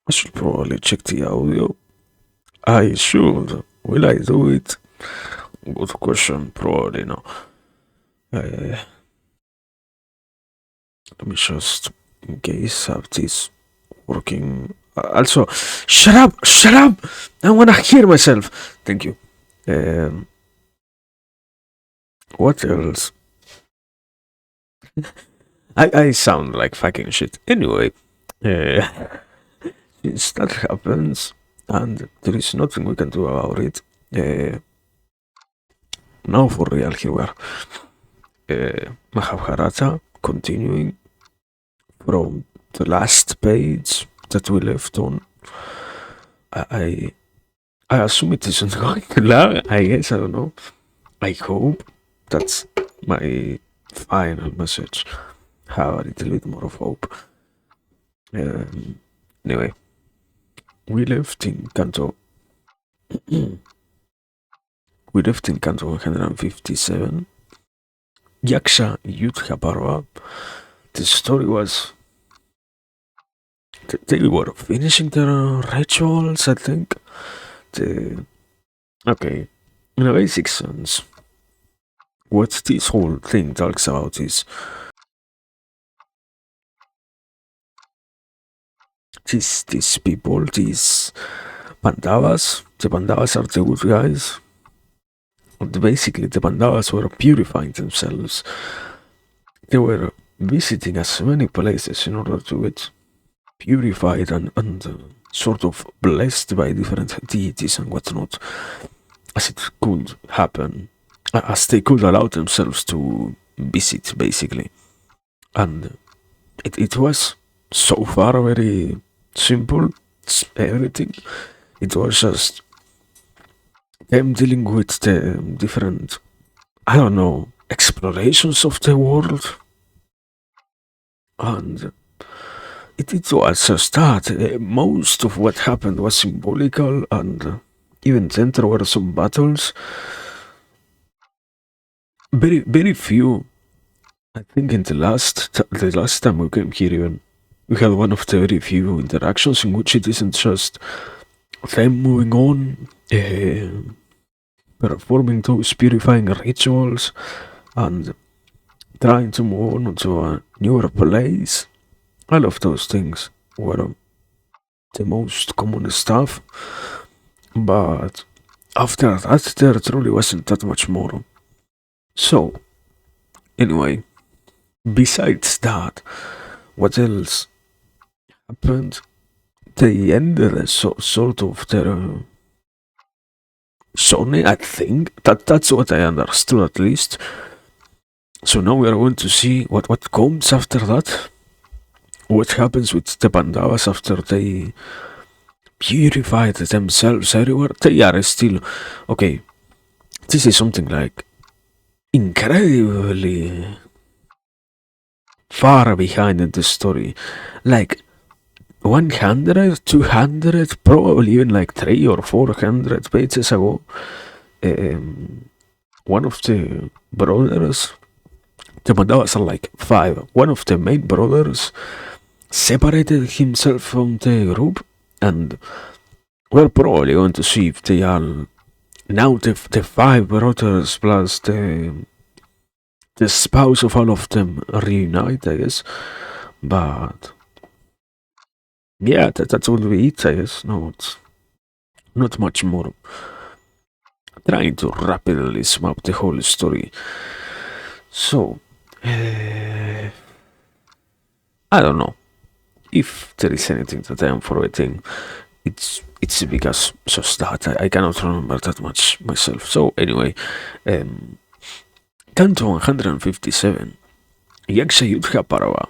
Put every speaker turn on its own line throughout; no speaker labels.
I should probably check the audio. I should. Will I do it? Good question. Probably no. Uh, Let me just, in case, have this working. Also, shut up! Shut up! I wanna hear myself. Thank you. Um, what else? I sound like fucking shit. Anyway, uh, since that happens, and there is nothing we can do about it, uh, now for real, here we are. Mahabharata, continuing from the last page that we left on. I I assume it isn't going to lag. I guess, I don't know. I hope that's my final message. Have a little bit more of hope. Um, Anyway, we left in Canto. we left in Canto 157. Yaksha Yudha Parva. The story was they were finishing their rituals, I think. The Okay, in a basic sense, what this whole thing talks about is these people, these Pandavas. The Pandavas are the good guys. Basically, the Pandavas were purifying themselves. They were visiting as many places in order to get purified and sort of blessed by different deities and whatnot, as it could happen, as they could allow themselves to visit, basically. And it was so far very simple, everything. It was just them dealing with the different, I don't know, explorations of the world. And it was just that. Most of what happened was symbolical, and even then there were some battles. Very, very few. I think in the last time we came here, even we had one of the very few interactions in which it isn't just them moving on, performing those purifying rituals, and trying to move on to a newer place. All of those things were the most common stuff, but after that, there truly wasn't that much more. So, anyway, besides that, what else happened? They ended sort of their Sony, I think. That's what I understood at least. So now we are going to see what comes after that. What happens with the Pandavas after they purified themselves everywhere? They are still okay. This is something like incredibly far behind in the story. Like 100, 200, probably even like 300 or 400 pages ago. One of the brothers, the Mandavas are like five. One of the main brothers separated himself from the group, and we're probably going to see if they are now the five brothers plus the spouse of all of them reunite, I guess. But yeah, that's all we eat, I guess. No, it's not much more. Trying to rapidly sum up the whole story. So, I don't know if there is anything that I am forgetting. It's because just that I cannot remember that much myself. So anyway, um, Canto 157, Yaksha Yudha Parava.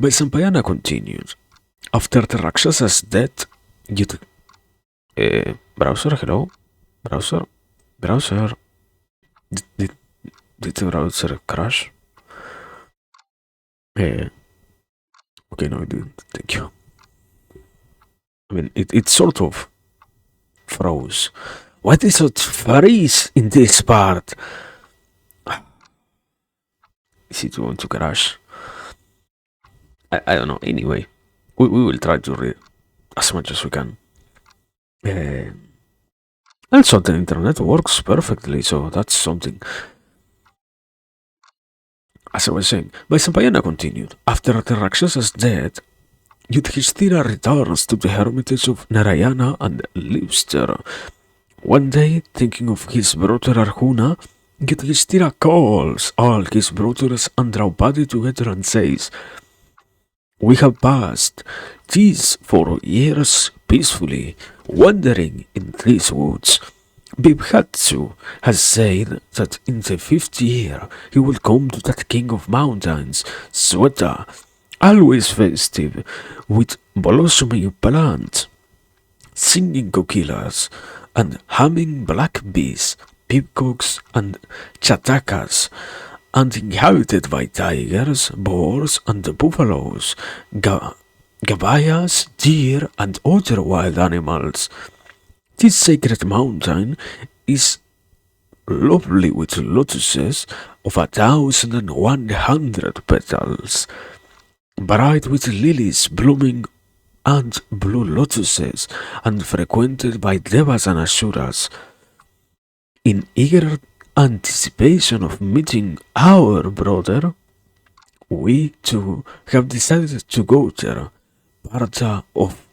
Vaisampayana continued. After the Rakshasa's death, Yudha. Browser, hello? Browser? Browser? Did, did the browser crash? Uh, okay, no, it didn't. Thank you. I mean, it sort of froze. What is it freeze in this part? Is it going to crash? I don't know. Anyway, we will try to read. as much as we can. Uh, Also, the internet works perfectly, so that's something. As I was saying, Vaisapayana continued. After the Rakshasa's death, Yudhishthira returns to the hermitage of Narayana and lives there. One day, thinking of his brother Arjuna, Yudhishthira calls all his brothers and Draupadi together and says, "We have passed these 4 years peacefully, wandering in these woods. Bibhatsu has said that in the 5th year he will come to that king of mountains, Sweta, always festive, with blossoming plants, singing kokilas, and humming black bees, peacocks, and chatakas, and inhabited by tigers, boars, and buffaloes, gabayas, deer, and other wild animals. This sacred mountain is lovely with lotuses of 1,100 petals, bright with lilies blooming and blue lotuses, and frequented by devas and asuras. In eager anticipation of meeting our brother, we too have decided to go there. Partha of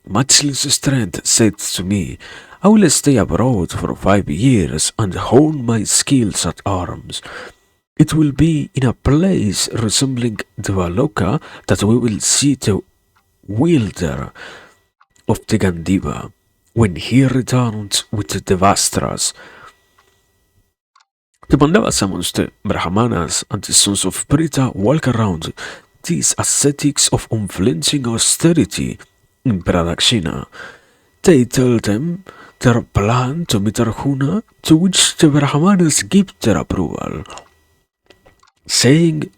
matchless strength said to me, "I will stay abroad for 5 years and hone my skills at arms. It will be in a place resembling Devaloka that we will see the wielder of the Gandiva when he returns with the Devastras." The Pandavas amongst the Brahmanas and the sons of Prita walk around these ascetics of unflinching austerity in Pradakshina. They tell them their plan to meet Arjuna, to which the Brahmanas give their approval, saying,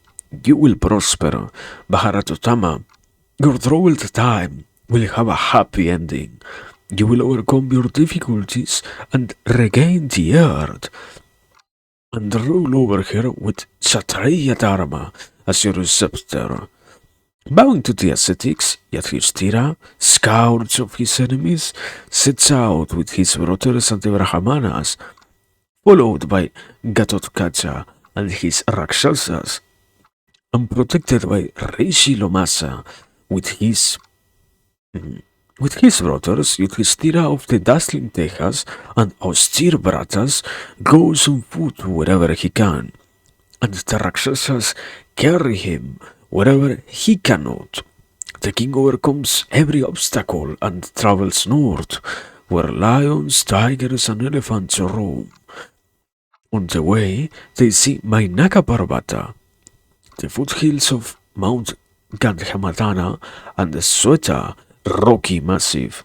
"You will prosper, Bharatotama. Your troubled time will have a happy ending. You will overcome your difficulties and regain the earth and rule over her with Kshatriya Dharma as your scepter." Bowing to the ascetics, Yudhishthira, scourge of his enemies, sets out with his brothers and the Brahmanas, followed by Gatotkacha and his Rakshasas, and protected by Rishi Lomasa with his brothers. Yudhishthira of the dazzling Tejas and austere Bharatas goes on foot wherever he can, and the Rakshasas carry him wherever he cannot. The king overcomes every obstacle and travels north, where lions, tigers, and elephants roam. On the way, they see Mainaka Parvata, the foothills of Mount Gandhamadana, and the Sweta rocky massif.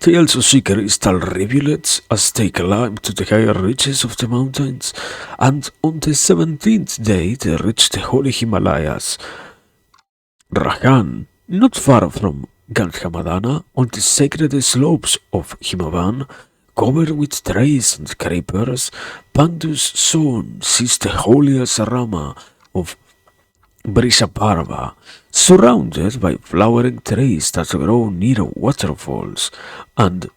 They also see crystal rivulets as they climb to the higher reaches of the mountains, and on the 17th day they reach the holy Himalayas. Rahan, not far from Gandhamadana, on the sacred slopes of Himavan, covered with trees and creepers, Pandu's son sees the holy asrama of Brishaparva, surrounded by flowering trees that grow near waterfalls, and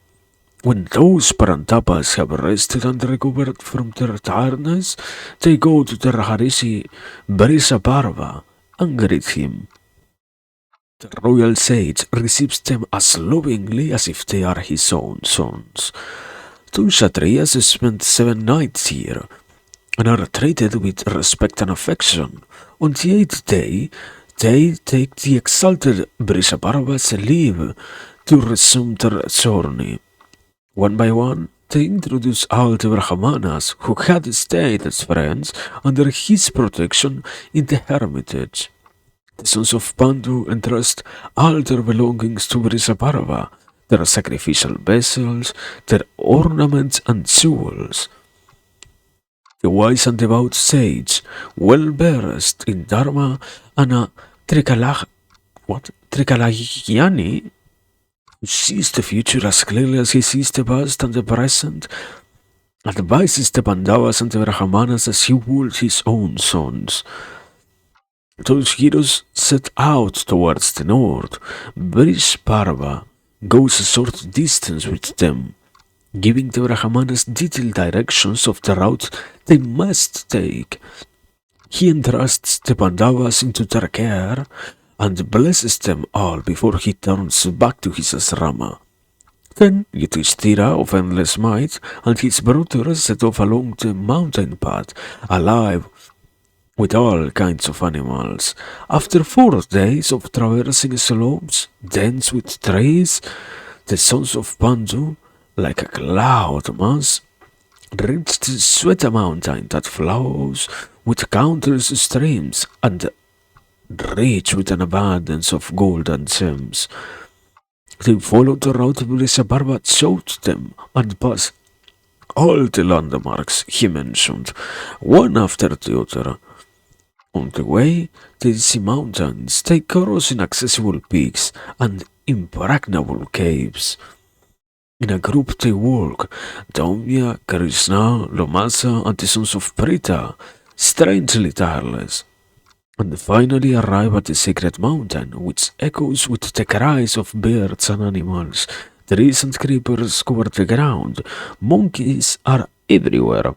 when those Parantapas have rested and recovered from their tiredness, they go to their Harishi Brishaparva and greet him. The royal sage receives them as lovingly as if they are his own sons. Two Kshatriyas spend 7 nights here and are treated with respect and affection. On the 8th day, they take the exalted Brishaparva's leave to resume their journey. One by one, they introduce all the Brahmanas who had stayed as friends under his protection in the hermitage. The sons of Pandu entrust all their belongings to Brishaparva, their sacrificial vessels, their ornaments and jewels. The wise and devout sage, well versed in Dharma and a Trikalagyani, who sees the future as clearly as he sees the past and the present, advises the Pandavas and the Brahmanas as he would his own sons. Those heroes set out towards the north. Parva goes a short distance with them, giving the Brahmanas detailed directions of the route they must take. He entrusts the Pandavas into their care and blesses them all before he turns back to his asrama. Then Yudhishthira of endless might and his brothers set off along the mountain path, alive with all kinds of animals. After 4 days of traversing slopes dense with trees, the sons of Pandu, like a cloud mass, reached Sweta mountain that flows with countless streams and rich with an abundance of gold and gems. They followed the route Vrishabharva showed them and passed all the landmarks he mentioned, one after the other. On the way, they see mountains, they cross inaccessible peaks and impregnable caves. In a group they walk, Daumya, Krishna, Lomasa, and the sons of Prita, strangely tireless, and finally arrive at the sacred mountain, which echoes with the cries of birds and animals. Trees and creepers cover the ground, monkeys are everywhere,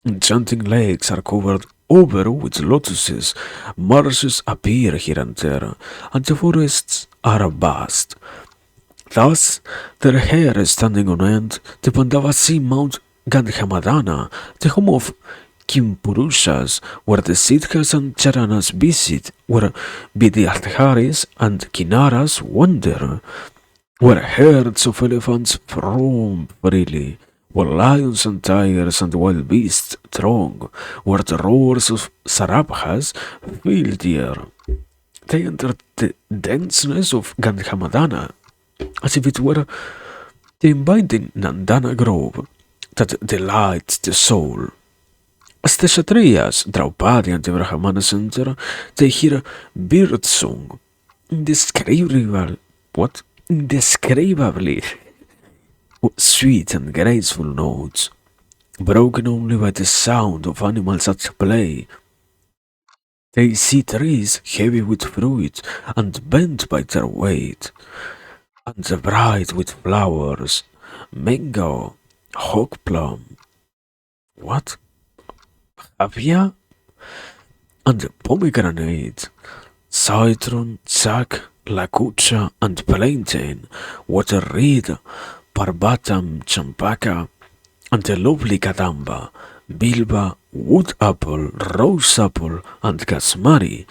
enchanting lakes are covered over with lotuses, marshes appear here and there, and the forests are vast. Thus, their hair standing on end, the Pandavas see Mount Gandhamadana, the home of Kimpurushas, where the Siddhas and Charanas visit, where Vidyadharis and Kinnaras wander, where herds of elephants roam freely, where lions and tigers and wild beasts throng, where the roars of Sarabhas fill the air. They enter the denseness of Gandhamadana, as if it were the inviting Nandana grove that delights the soul. As the Kshatriyas, Draupadi and the Brahmanas enter, they hear bird song, indescribable, what? Indescribably sweet and graceful notes, broken only by the sound of animals at play. They see trees heavy with fruit and bent by their weight, and bright with flowers, mango, hog plum, what? Avia? And pomegranate, citron, sack, lakucha, and plantain, water reed, parbatam, champaka, and the lovely kadamba, bilba, wood apple, rose apple, and kasmari,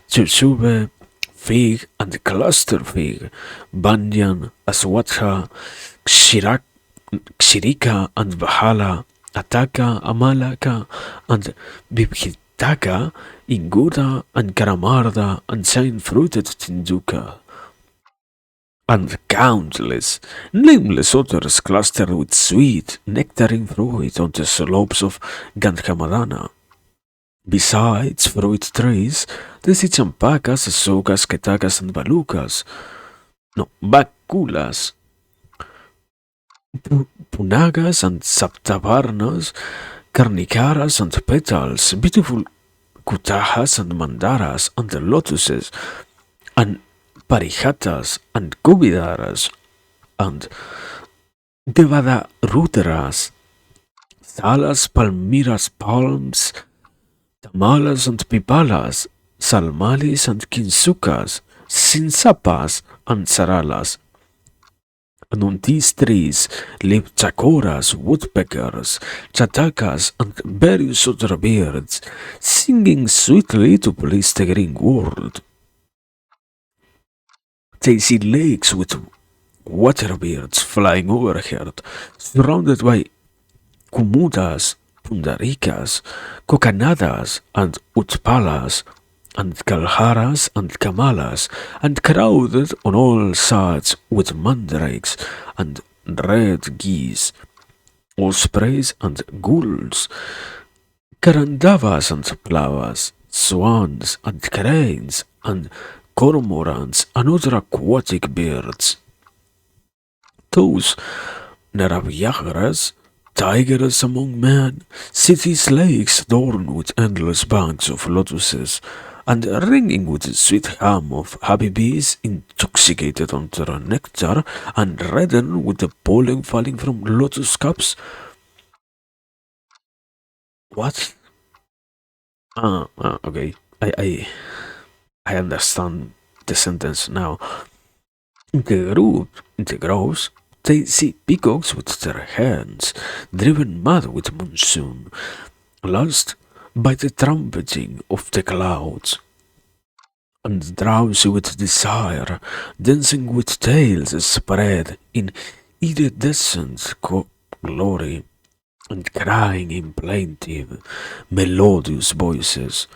chuchube, fig and cluster fig, banyan, aswatha, kshirika and bahala, ataka, amalaka, and bibhitaka, inguda and karamarda, and shine-fruited tinduka, and countless, nameless others clustered with sweet, nectarine fruit on the slopes of Gandhamadana. Besides fruit trees, they see champakas, asokas, ketakas, and balukas, no, bakulas, punagas, and saptavarnas, karnikaras, and petals, beautiful kutahas, and mandaras, and the lotuses, and parihatas, and kubidaras, and devadarudaras, thalas, palmyras, palms, tamalas and pipalas, salmalis and kinsukas, sinsapas and saralas. And on these trees live chakoras, woodpeckers, chatakas, and various other birds, singing sweetly to please the green world. They see lakes with water birds flying overhead, surrounded by kumudas, pundarikas, kokanadas, and utpalas, and kalharas and kamalas, and crowded on all sides with mandrakes and red geese, ospreys and gulls, karandavas and plavas, swans and cranes, and cormorants and other aquatic birds. Those Naravyagaras, tigers among men, cities lakes adorned with endless banks of lotuses, and ringing with the sweet hum of happy bees intoxicated on their nectar and reddened with the pollen falling from lotus cups. What? Okay. I understand the sentence now. In the groves, they see peacocks with their hands, driven mad with monsoon, lost by the trumpeting of the clouds, and drowsy with desire, dancing with tails spread in iridescent glory, and crying in plaintive, melodious voices.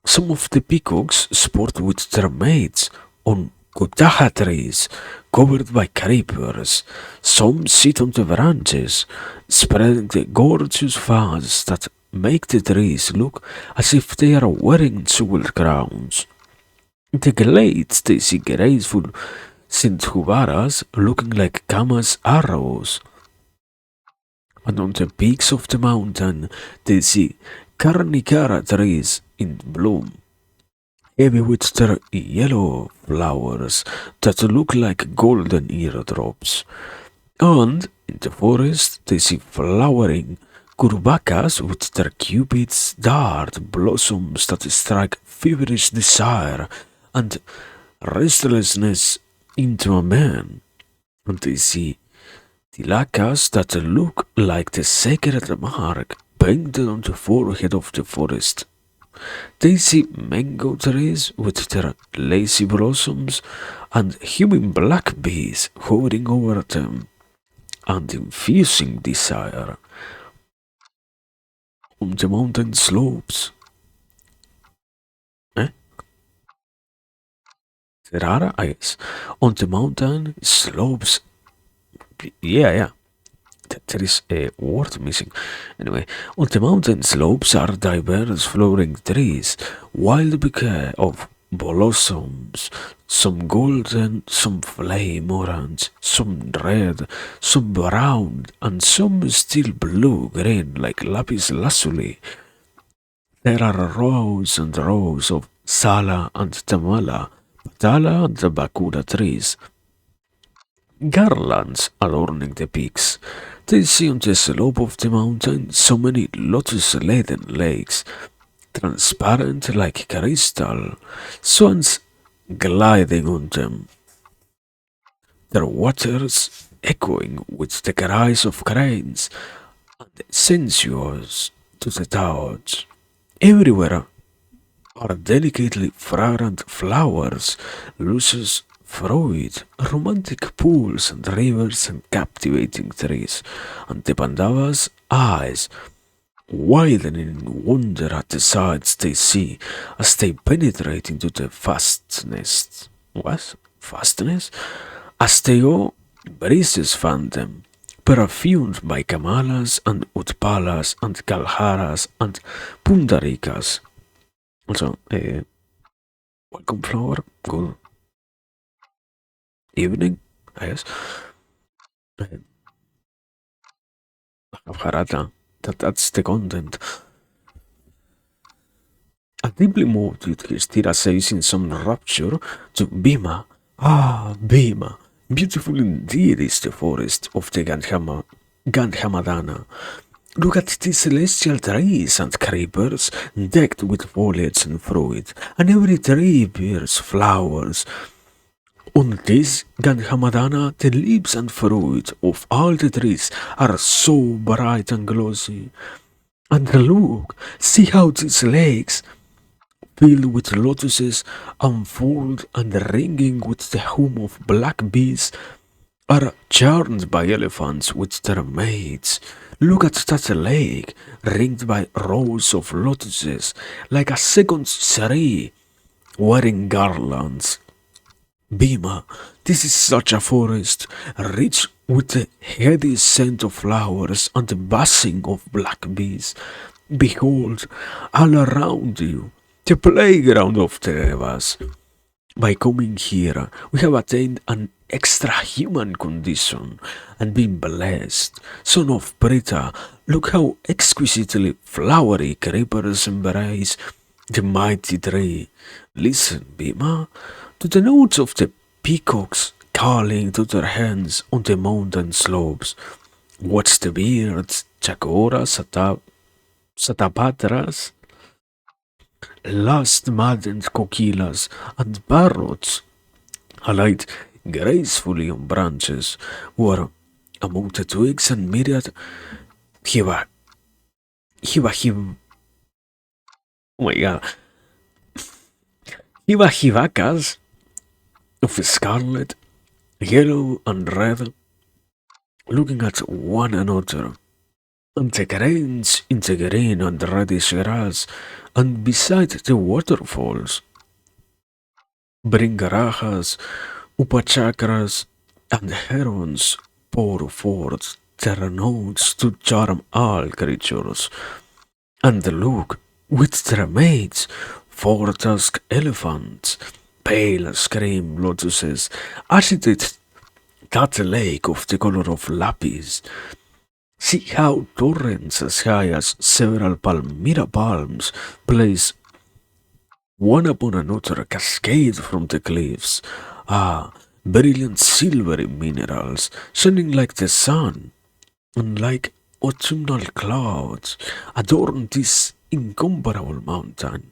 Some of the peacocks sport with their mates on kotaha trees covered by creepers. Some sit on the branches, spreading the gorgeous fans that make the trees look as if they are wearing jewel crowns. In the glades they see graceful Sindhuvaras looking like Kama's arrows, and on the peaks of the mountain they see Karnikara trees in bloom, heavy with their yellow flowers that look like golden eardrops. And in the forest they see flowering kurbakas with their cupid's dart blossoms that strike feverish desire and restlessness into a man. And they see tilakas that look like the sacred mark painted on the forehead of the forest. They see mango trees with their lacy blossoms and humming black bees hovering over them and infusing desire. On the mountain slopes, eh? Rara, yes. On the mountain slopes, yeah. There is a word missing. Anyway, on the mountain slopes are diverse flowering trees, wild bouquet of blossoms, some golden, some flame orange, some red, some brown, and some still blue green like lapis lazuli. There are rows and rows of sala and tamala, patala and the bakura trees, garlands adorning the peaks. They see on the slope of the mountain so many lotus-laden lakes, transparent like crystal, swans gliding on them, their waters echoing with the cries of cranes, and sensuous to the touch. Everywhere are delicately fragrant flowers, luscious fruit, romantic pools and rivers and captivating trees, and the Pandavas' eyes widen in wonder at the sights they see as they penetrate into the fastness. What? Fastness? As they go, breezes fan them, perfumed by Kamalas and Utpalas and Kalharas and Pundarikas. Also, welcome flower, good evening, I guess. Uh, Mahabharata, that's the content. A deeply moved Yudhishthira says in some rapture to Bhima, "Ah, Bhima, beautiful indeed is the forest of the Gandhamadana. Look at these celestial trees and creepers decked with foliage and fruit, and every tree bears flowers. On this Gandhamadana, the leaves and fruit of all the trees are so bright and glossy. And look, see how these lakes filled with lotuses, unfold and ringing with the hum of black bees, are charmed by elephants with their mates. Look at that lake, ringed by rows of lotuses, like a second tree, wearing garlands. Bhima, this is such a forest, rich with the heady scent of flowers and the buzzing of black bees. Behold, all around you, the playground of Devas. By coming here, we have attained an extra human condition and been blessed. Son of Prita, look how exquisitely flowery creepers embrace the mighty tree. Listen, Bhima, to the notes of the peacocks calling to their hens on the mountain slopes. Watch the birds, chakoras, satapatras, last maddened coquillas, and parrots alight gracefully on branches, or among the twigs and myriad hiva, hiva, oh my god, hivacas of scarlet, yellow, and red, looking at one another. And the cranes in the green and reddish grass, and beside the waterfalls, bringarajas, upachakras, and herons pour forth their notes to charm all creatures. And look, with their mates, four-tusked elephants, pale scream lotuses, agitated cat lake of the color of lapis. See how torrents as high as several palmyra palms place one upon another cascade from the cliffs. Ah, brilliant silvery minerals, shining like the sun, and like autumnal clouds, adorn this incomparable mountain.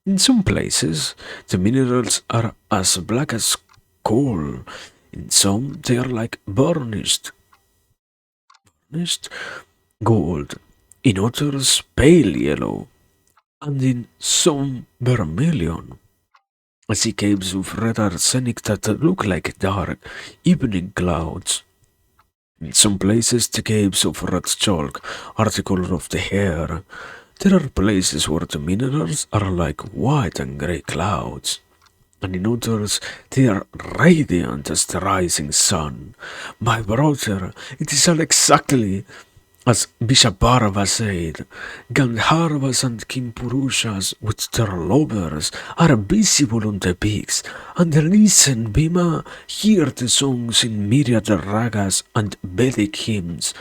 In some places, the minerals are as black as coal. In some, they are like burnished gold. In others, pale yellow. And in some, vermilion. I see caves of red arsenic that look like dark evening clouds. In some places, the caves of red chalk are the color of the hair. There are places where the minerals are like white and grey clouds, and in others they are radiant as the rising sun. My brother, it is all exactly as Bishaparva said. Gandharvas and Kimpurushas with their lovers are visible on the peaks, and listen, Bhima, hear the songs in myriad ragas and Vedic hymns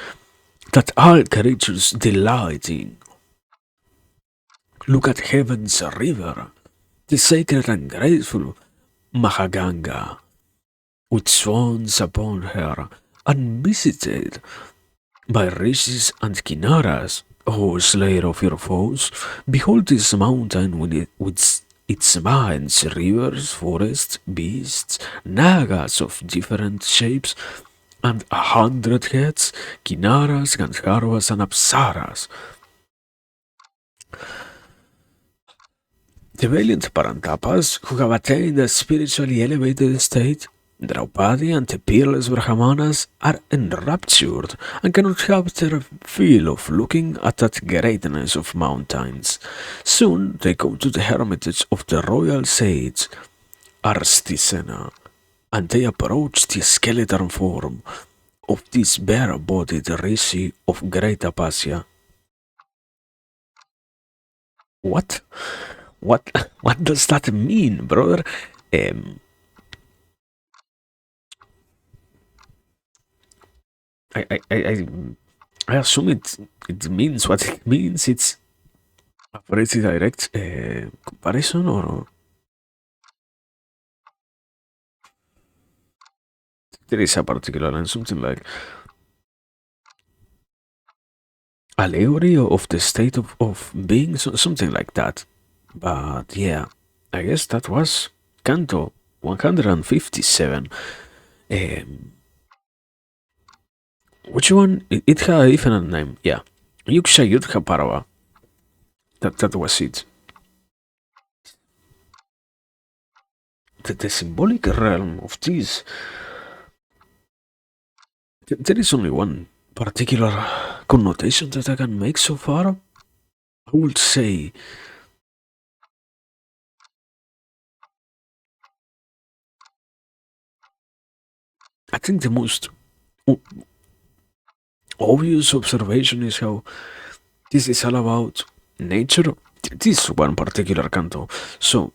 that all creatures delight in. Look at heaven's river, the sacred and graceful Mahaganga, with swans upon her, unvisited by rishis and kinnaras. O slayer of your foes, behold this mountain with its vines, rivers, forests, beasts, nagas of different shapes, and 100 heads, kinnaras, gandharvas, and apsaras. The valiant Parantapas who have attained a spiritually elevated state, Draupadi and the peerless Brahmanas are enraptured and cannot help their feel of looking at that greatness of mountains. Soon they come to the hermitage of the royal sage Arstisena, and they approach the skeleton form of this bare-bodied rishi of great Apasya. What? What? What does that mean, brother? Um, I, I, I, I I assume it means what it means. It's a pretty direct comparison, or there is a particular line, something like allegory of the state of being, something like that. But yeah, I guess that was Canto 157. Um, which one? It had a different name. Yeah, Yuksha Yudha Parava. That was it. The symbolic realm of this, there is only one particular connotation that I can make so far. I would say I think the most obvious observation is how this is all about nature. This one particular canto. So,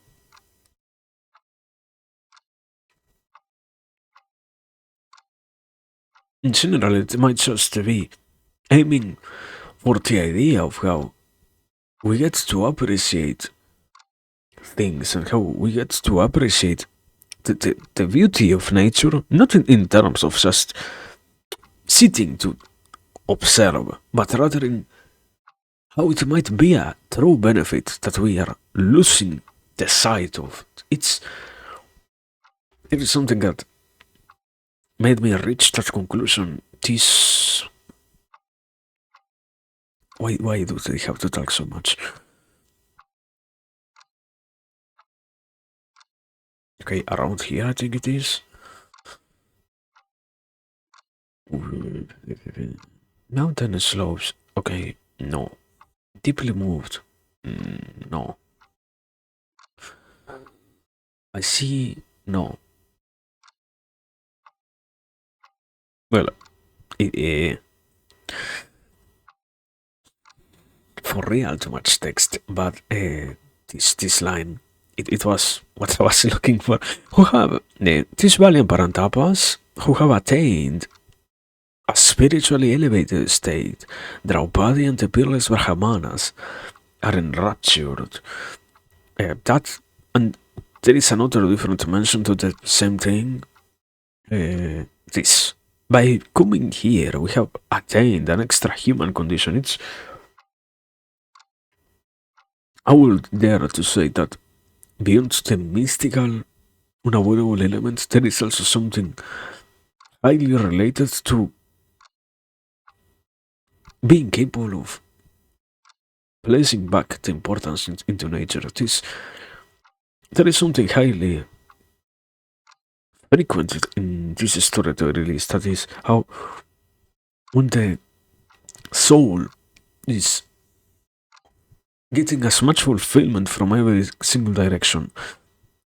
in general, it might just be aiming for the idea of how we get to appreciate things and how we get to appreciate the beauty of nature, not in terms of just sitting to observe, but rather in how it might be a true benefit that we are losing the sight of. It is something that made me reach that conclusion. This why do they have to talk so much? Okay, around here I think it is. Mountain slopes. Okay, no. Deeply moved. No. I see. No. Well, eh, for real, too much text, but this line, it was what I was looking for. Who have these valiant Parantapas who have attained a spiritually elevated state. Draupadi and the peerless Brahmanas are enraptured. That and there is another different mention to the same thing. This by coming here, we have attained an extra human condition. It's I would dare to say that beyond the mystical, unavoidable element, there is also something highly related to being capable of placing back the importance into nature. There is something highly frequent in this story to release. That is how when the soul is getting as much fulfillment from every single direction,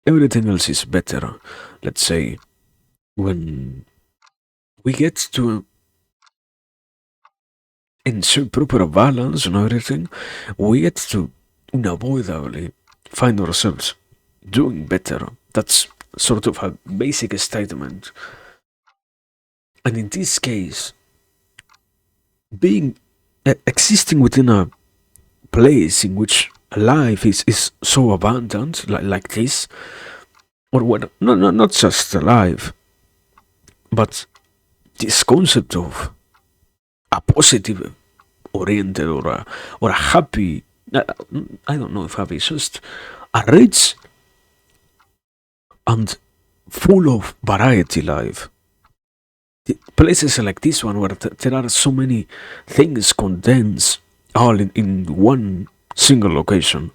everything else is better. Let's say when we get to ensure proper balance on everything, we get to unavoidably find ourselves doing better. That's sort of a basic statement. And in this case, being existing within a place in which life is so abundant, like this, or what? No, not just alive, but this concept of a positive oriented or a happy. I don't know if happy is just a rich and full of variety life. Places like this one where there are so many things condensed all in one single location.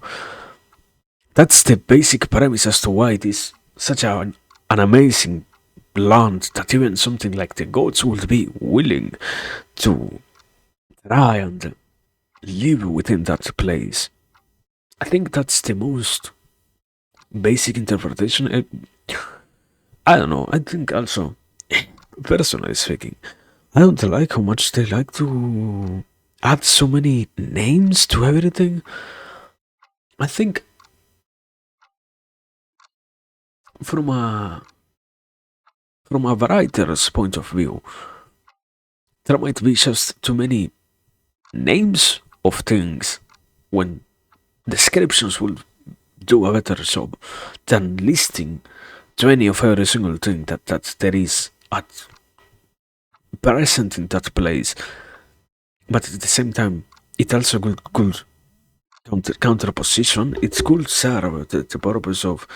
That's the basic premise as to why it is such an amazing land that even something like the gods would be willing to try and live within that place. I think that's the most basic interpretation. I don't know. I think also, personally speaking, I don't like how much they like to add so many names to everything. I think from a writer's point of view, there might be just too many names of things when descriptions will do a better job than listing 20 of every single thing that there is at present in that place. But at the same time, it also could counterposition. It could serve the purpose of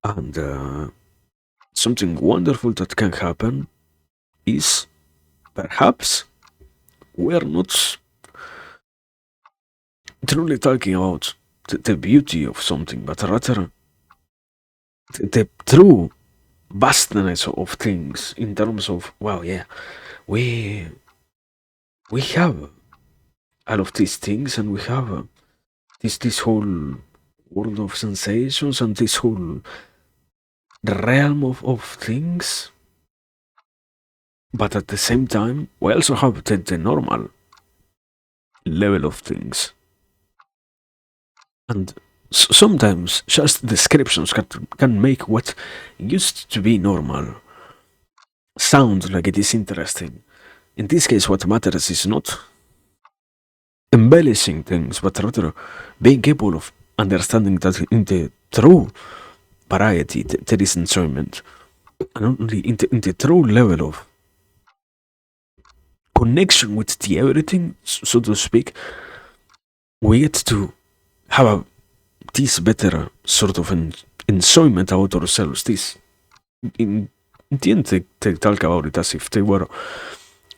and something wonderful that can happen is perhaps we're not truly talking about the beauty of something, but rather the true vastness of things in terms of wow, yeah, we we have all of these things, and we have this whole world of sensations and this whole realm of things. But at the same time, we also have the normal level of things. And sometimes just descriptions can make what used to be normal sound like it is interesting. In this case, what matters is not embellishing things, but rather being capable of understanding that in the true variety, there is enjoyment. And only in the true level of connection with the everything, so to speak, we get to have this better sort of enjoyment out ourselves. This, in the end, they talk about it as if they were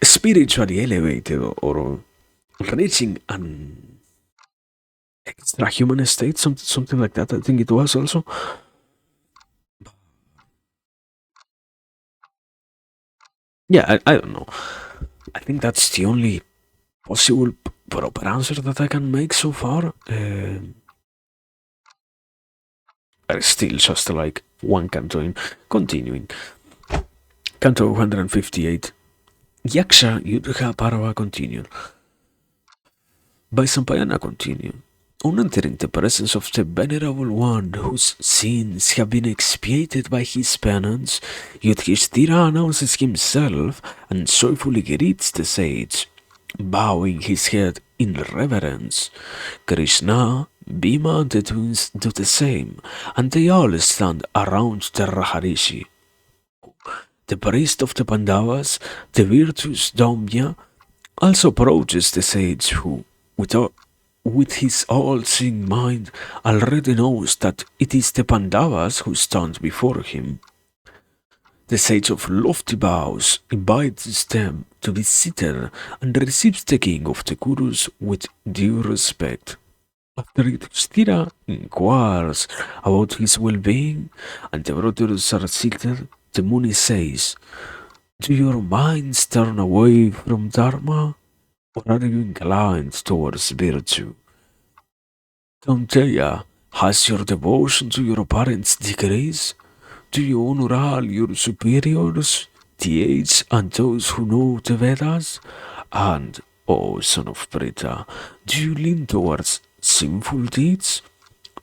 spiritually elevated or reaching an extra human state, something like that. I think it was also. Yeah, I don't know. I think that's the only possible proper answer that I can make so far. Still just like one canto in. Continuing. Canto 158. Yaksha Yudha Parava continued. By Sampayana continued. On entering the presence of the venerable one whose sins have been expiated by his penance, Yudhishthira announces himself and joyfully greets the sage, bowing his head in reverence. Krishna, Bhima and the twins do the same, and they all stand around the Raharishi. The priest of the Pandavas, the virtuous Daumya, also approaches the sage who, with his all-seeing mind, already knows that it is the Pandavas who stand before him. The sage of lofty bows invites them to be seated and receives the king of the Kurus with due respect. After Yudhishthira inquires about his well-being and the brothers are seated, the Muni says, "Do your minds turn away from Dharma, or are you inclined towards virtue? Kaunteya, has your devotion to your parents decreased? Do you honor all your superiors, the aged and those who know the Vedas? And, O son of Pritha, do you lean towards sinful deeds?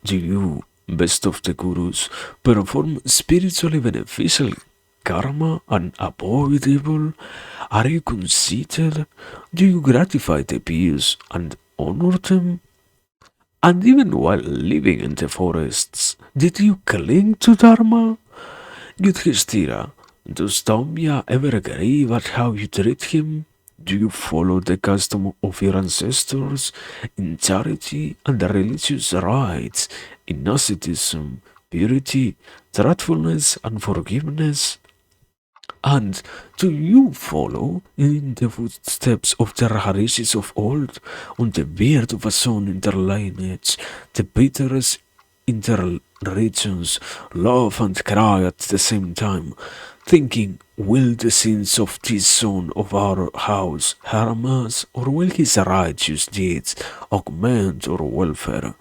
Do you, best of the gurus, perform spiritually beneficial karma and avoid evil? Are you conceited? Do you gratify the pious and honor them? And even while living in the forests, did you cling to Dharma? Yudhishthira, does Damya ever grieve at how you treat him? Do you follow the custom of your ancestors in charity and the religious rites, in asceticism, purity, truthfulness, and forgiveness? And do you follow in the footsteps of the Raharishis of old, on the beard of a son in their lineage, the bitterest in their regions, laugh and cry at the same time, thinking, will the sins of this son of our house harm us, or will his righteous deeds augment our welfare?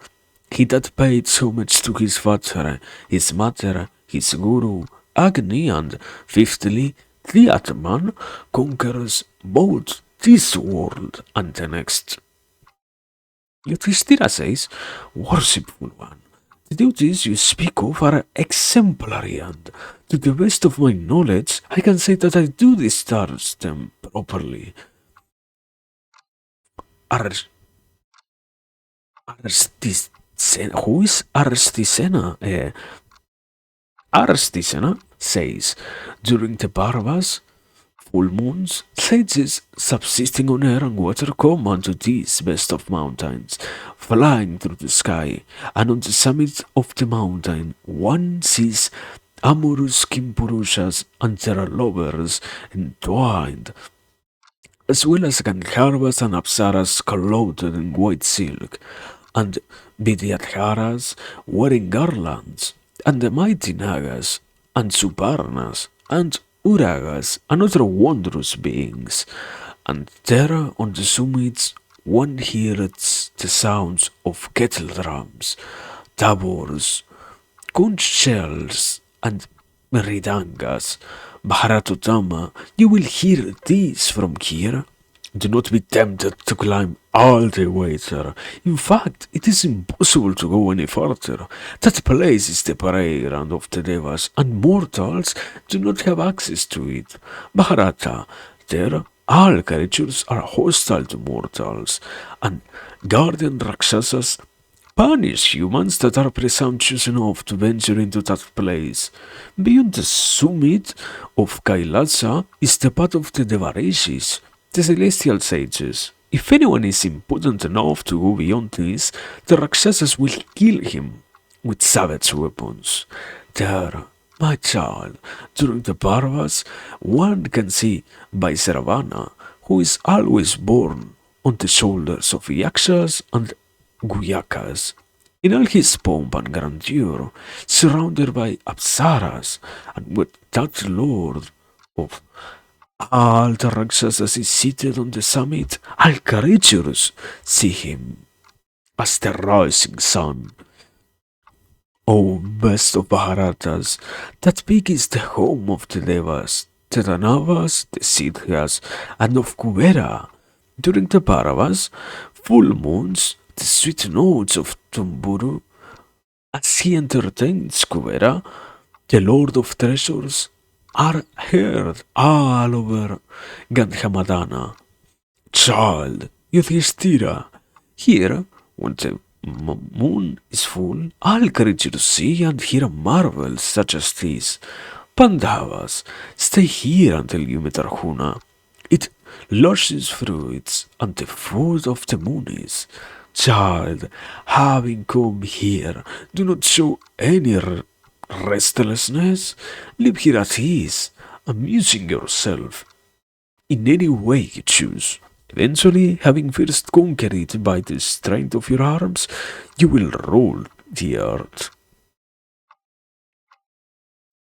He that paid homage to his father, his mother, his guru, Agni, and fifthly, the Atman, conquers both this world and the next. Yudhishthira says, worshipful one, the duties you speak of are exemplary, and to the best of my knowledge, I can say that I do discharge them properly. Ar- who is Arstisena? Arstisena says, during the Parvas, full moons, sages subsisting on air and water come unto these best of mountains, flying through the sky, and on the summit of the mountain one sees amorous Kimpurushas and their lovers entwined, as well as Gandharvas and Apsaras clothed in white silk, and Vidyadharas wearing garlands, and the mighty Nagas, and Suparnas, and Uragas, and other wondrous beings. And there on the summits one hears the sounds of kettle drums, tabors, conch shells, and meridangas. Bharatotama, you will hear these from here. Do not be tempted to climb all the way there. In fact, it is impossible to go any further. That place is the playground of the devas, and mortals do not have access to it. Bharata, there all creatures are hostile to mortals, and guardian Rakshasas punish humans that are presumptuous enough to venture into that place. Beyond the summit of Kailasa is the path of the Devarishis, the celestial sages. If anyone is imprudent enough to go beyond this, the Rakshasas will kill him with savage weapons. There, my child, during the Parvas, one can see Vaisravana, who is always borne on the shoulders of Yakshas and Guyakas, in all his pomp and grandeur, surrounded by Apsaras, and with that lord of all the Rakshasas is seated on the summit, all creatures see him as the rising sun. O best of Bharatas, that peak is the home of the Devas, the Danavas, the Siddhas, and of Kubera. During the Paravas, full moons, the sweet notes of Tumburu, as he entertains Kubera, the Lord of Treasures, are heard all over Gandhamadana. Child, Yudhishthira, here, when the moon is full, all creatures see and hear marvels such as these. Pandavas, stay here until you meet Arjuna. It luscious fruits and the food of the moon is. Child, having come here, do not show any restlessness. Live here at ease, amusing yourself in any way you choose. Eventually, having first conquered it by the strength of your arms, you will rule the earth.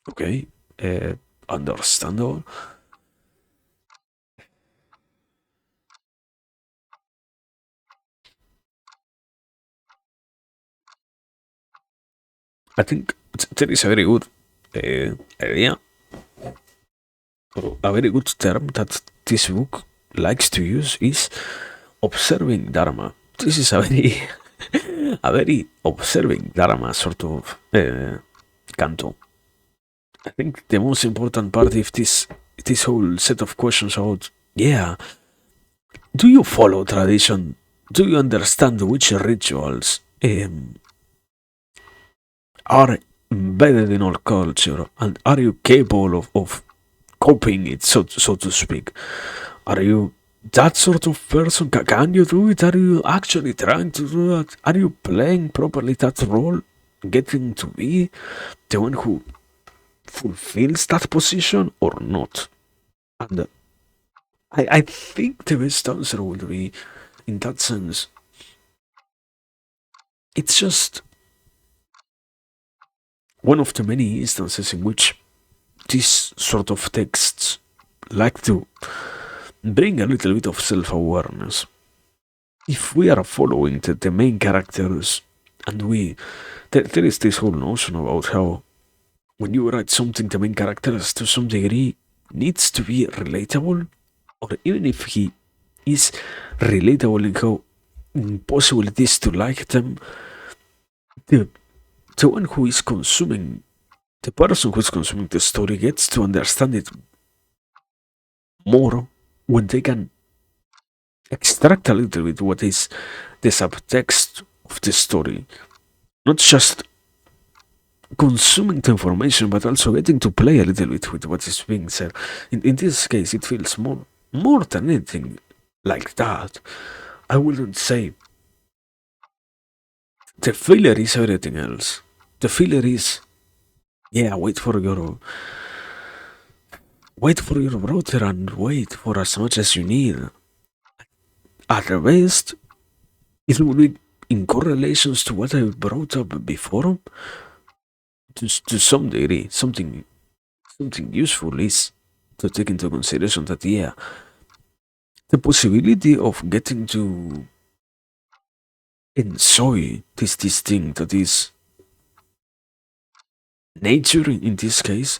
Okay? Uh, Understandable? I think there is a very good idea, or a very good term that this book likes to use is observing Dharma. This is a very, a very observing Dharma sort of canto. I think the most important part of this whole set of questions about, yeah, do you follow tradition? Do you understand which rituals are embedded in our culture, and are you capable of copying it, so to speak? Are you that sort of person? Can you do it? Are you actually trying to do that? Are you playing properly that role? Getting to be the one who fulfills that position or not? And I think the best answer would be, in that sense, it's just one of the many instances in which these sort of texts like to bring a little bit of self awareness. If we are following the main characters, and there is this whole notion about how when you write something, the main characters to some degree needs to be relatable, or even if he is relatable in how impossible it is to like them, the, the one who is consuming, the person who is consuming the story gets to understand it more when they can extract a little bit what is the subtext of the story. Not just consuming the information, but also getting to play a little bit with what is being said. In this case, it feels more than anything like that. I wouldn't say the filler is everything else. The filler is, yeah, wait for your brother and wait for as much as you need. At the best, it will be in correlations to what I brought up before. To some degree, something useful is to take into consideration that, yeah, the possibility of getting to enjoy this thing that is nature in this case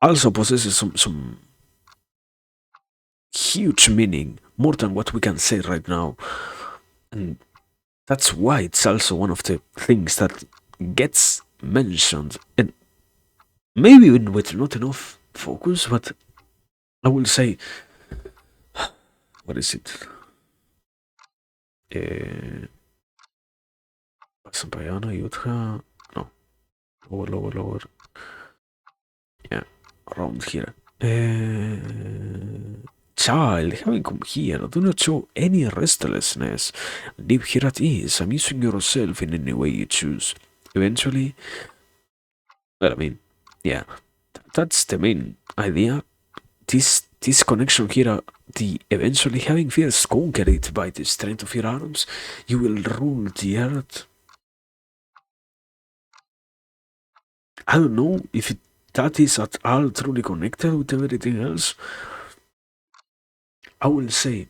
also possesses some huge meaning, more than what we can say right now. And that's why it's also one of the things that gets mentioned, and maybe even with not enough focus, but I will say, what is it? Uh, Sampayana, Yudha. No, lower, lower, lower. Yeah, around here. Child, having come here, do not show any restlessness. Live here at ease, amusing yourself in any way you choose. Eventually, well, I mean, yeah, that's the main idea. This connection here, the eventually having fears conquered by the strength of your arms, you will rule the earth. I don't know if that is at all truly connected with everything else. I will say,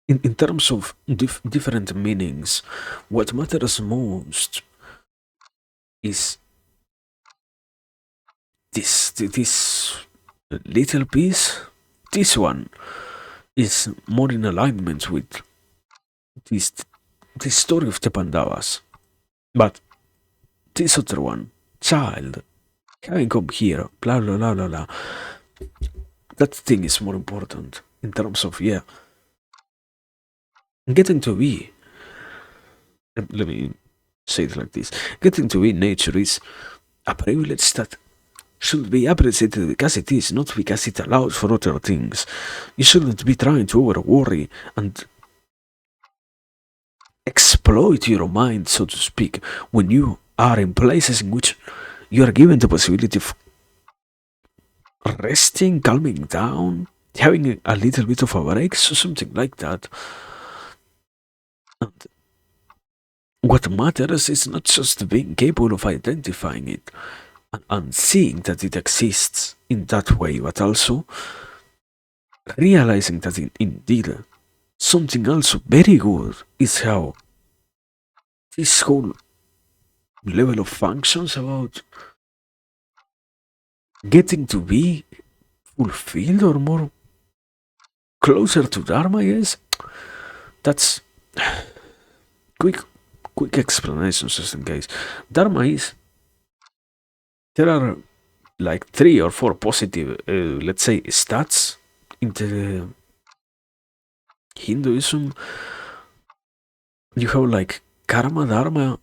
in terms of different meanings, what matters most is this little piece. This one is more in alignment with this this story of the Pandavas. But this other one, child, having come here, blah blah blah blah blah. That thing is more important in terms of, yeah, getting to be. Let me say it like this: getting to be nature is a privilege that should be appreciated because it is, not because it allows for other things. You shouldn't be trying to over worry and exploit your mind, so to speak, when you are in places in which you are given the possibility of resting, calming down, having a little bit of a break, so something like that. And what matters is not just being capable of identifying it and seeing that it exists in that way, but also realizing that indeed something also very good is how this whole level of functions about getting to be fulfilled or more closer to Dharma, yes? That's quick quick explanations just in case. Dharma is, there are like 3 or 4 positive, let's say, stats in the Hinduism. You have like karma, dharma,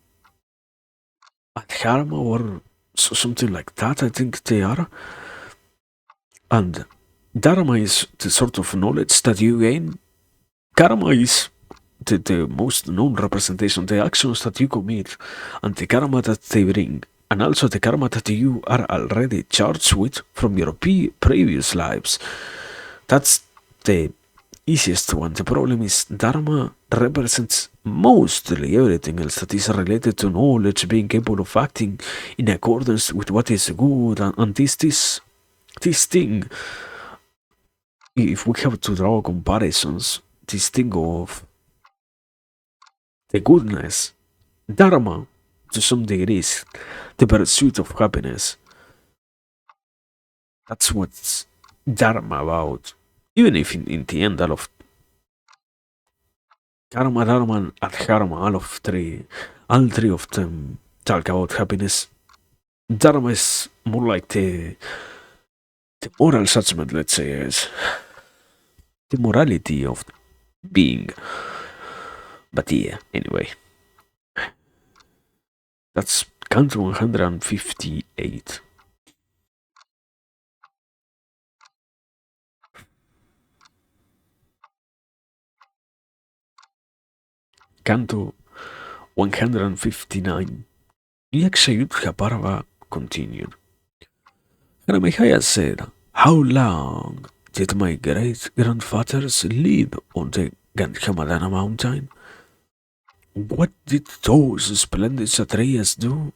adharma, or something like that, I think they are. And dharma is the sort of knowledge that you gain. Karma is the most known representation, the actions that you commit, and the karma that they bring, and also the karma that you are already charged with from your previous lives. That's the easiest one. The problem is dharma represents mostly everything else that is related to knowledge, being capable of acting in accordance with what is good, and this thing. If we have to draw comparisons, this thing of the goodness, dharma, to some degrees, the pursuit of happiness. That's what's dharma about. Even if in the end all of karma, dharma, and adharma, all three of them talk about happiness. Dharma is more like the moral judgment, let's say, is the morality of being. But yeah, anyway, that's Canto 158. Canto 159. Yakshayudha Parva continued. Karamehaya said, "How long did my great grandfathers live on the Gandhamadana mountain? What did those splendid Kshatriyas do?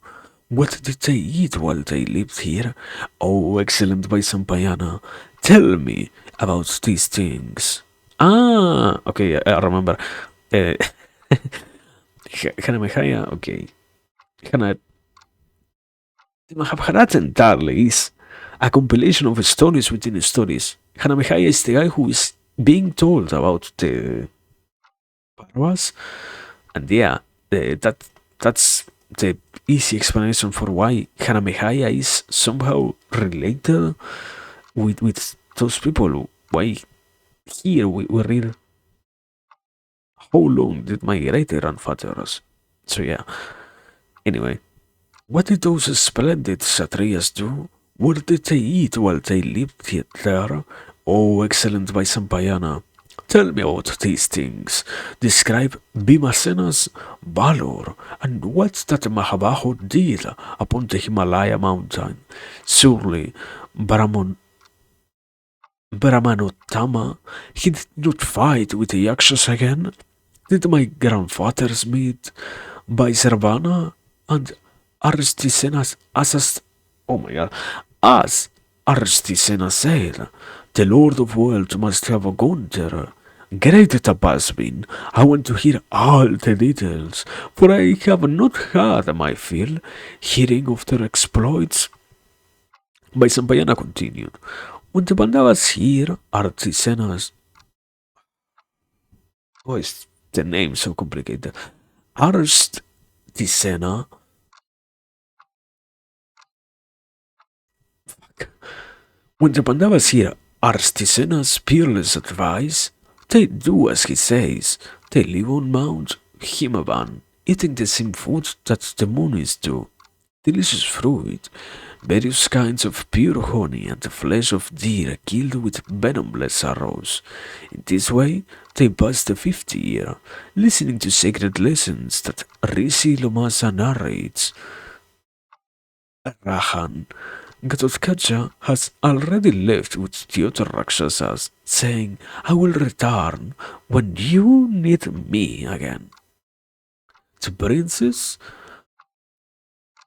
What did they eat while they lived here? Oh, excellent Vaisampayana, tell me about these things." Ah, okay, I remember. Uh, Hanamehaya, okay. Hana, the Mahabharata entirely is a compilation of stories within stories. Hanamehaya is the guy who is being told about the Parvas, and yeah, that's the easy explanation for why Hanamehaya is somehow related with those people. Why here we read how long did my great grandfathers So yeah. Anyway, what did those splendid Kshatriyas do? What did they eat while they lived there? Oh, excellent Vaisampayana. Tell me about these things. Describe Bhimasena's valor and what that Mahabaho did upon the Himalaya mountain. Surely, Brahman, Brahmanottama, he did not fight with the Yakshas again. Did my grandfathers meet by Sarvana and Aristisena's assast? Oh my god. As Aristisena said, the Lord of Worlds must have gone there. Great Tapasbin, I want to hear all the details, for I have not had my fill hearing of their exploits. By Sampayana continued, when the Pandavas hear Aristisena's, oh, is the name so complicated? Aristisena. When the Pandavas hear Aristisena's peerless advice, they do as he says. They live on Mount Himavan, eating the same food that the Munis do. Delicious fruit, various kinds of pure honey, and the flesh of deer killed with venomless arrows. In this way, they pass the 50th year, listening to sacred lessons that Rishi Lomasa narrates. Rahan Gatotkacha has already left with the other Rakshasas, saying, I will return when you need me again. The princess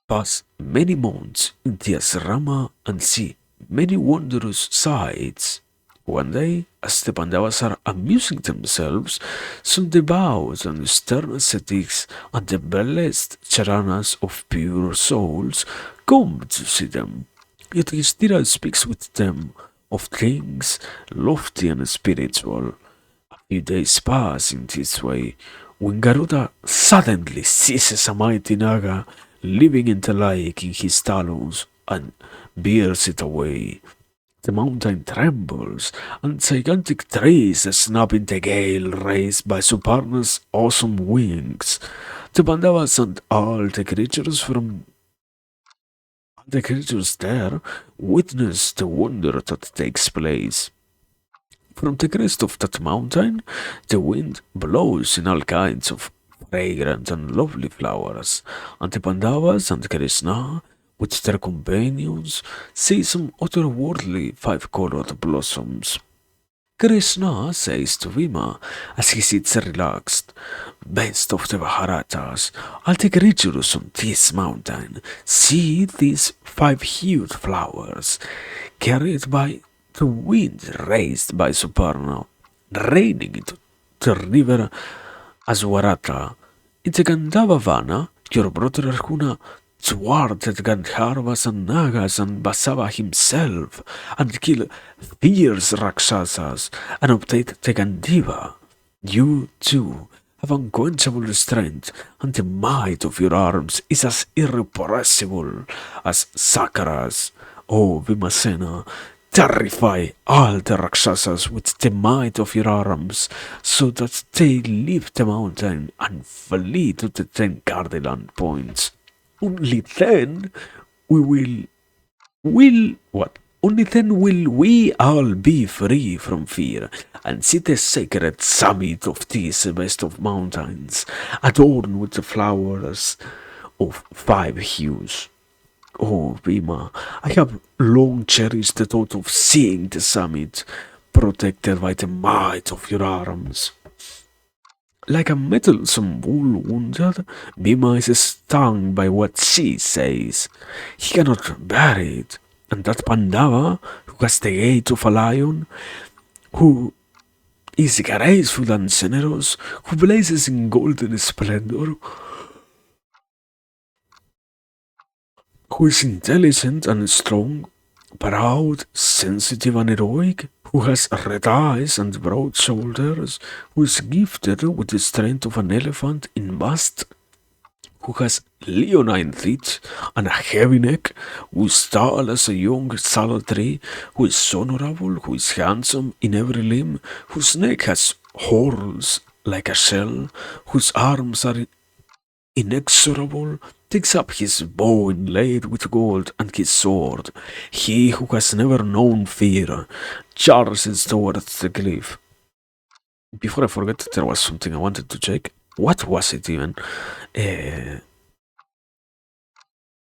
pass many months in the asrama and see many wondrous sights. One day, as the Pandavas are amusing themselves, some devout and stern ascetics and the blessed charanas of pure souls come to see them. Yet Yudhishthira speaks with them of things lofty and spiritual. A few days pass in this way when Garuda suddenly seizes a mighty naga living in the lake in his talons and bears it away. The mountain trembles, and gigantic trees snap in the gale raised by Suparna's awesome wings. The Pandavas and all the creatures there witness the wonder that takes place. From the crest of that mountain, the wind blows in all kinds of fragrant and lovely flowers, and the Pandavas and Krishna, with their companions, see some otherworldly five-colored blossoms. Krishna says to Bhima as he sits relaxed, Best of the Maharajas, I'll take creatures on this mountain. See these five-hued flowers, carried by the wind raised by Suparna, raining into the river Aswarata. In the Gandhavavana, your brother Arjuna thwarted Gandharvas and Nagas and Basava himself, and killed fierce Rakshasas, and obtained the Gandiva. You, too, have unquenchable strength, and the might of your arms is as irrepressible as Sakara's. O Vimasena, terrify all the Rakshasas with the might of your arms, so that they leave the mountain and flee to the 10 cardinal points. Only then we will what? Only then will we all be free from fear and see the sacred summit of this best of mountains, adorned with the flowers of five hues. Oh, Bhima, I have long cherished the thought of seeing the summit, protected by the might of your arms. Like a mettlesome bull wounded, Bhima is stung by what she says. He cannot bear it, and that Pandava, who has the gait of a lion, who is graceful and generous, who blazes in golden splendor, who is intelligent and strong, proud, sensitive, and heroic, who has red eyes and broad shoulders, who is gifted with the strength of an elephant in bust, who has leonine teeth and a heavy neck, who is tall as a young sallow tree, who is honorable, who is handsome in every limb, whose neck has horns like a shell, whose arms are inexorable, takes up his bow inlaid with gold and his sword. He who has never known fear charges towards the cliff. Before I forget, there was something I wanted to check. What was it even? Uh,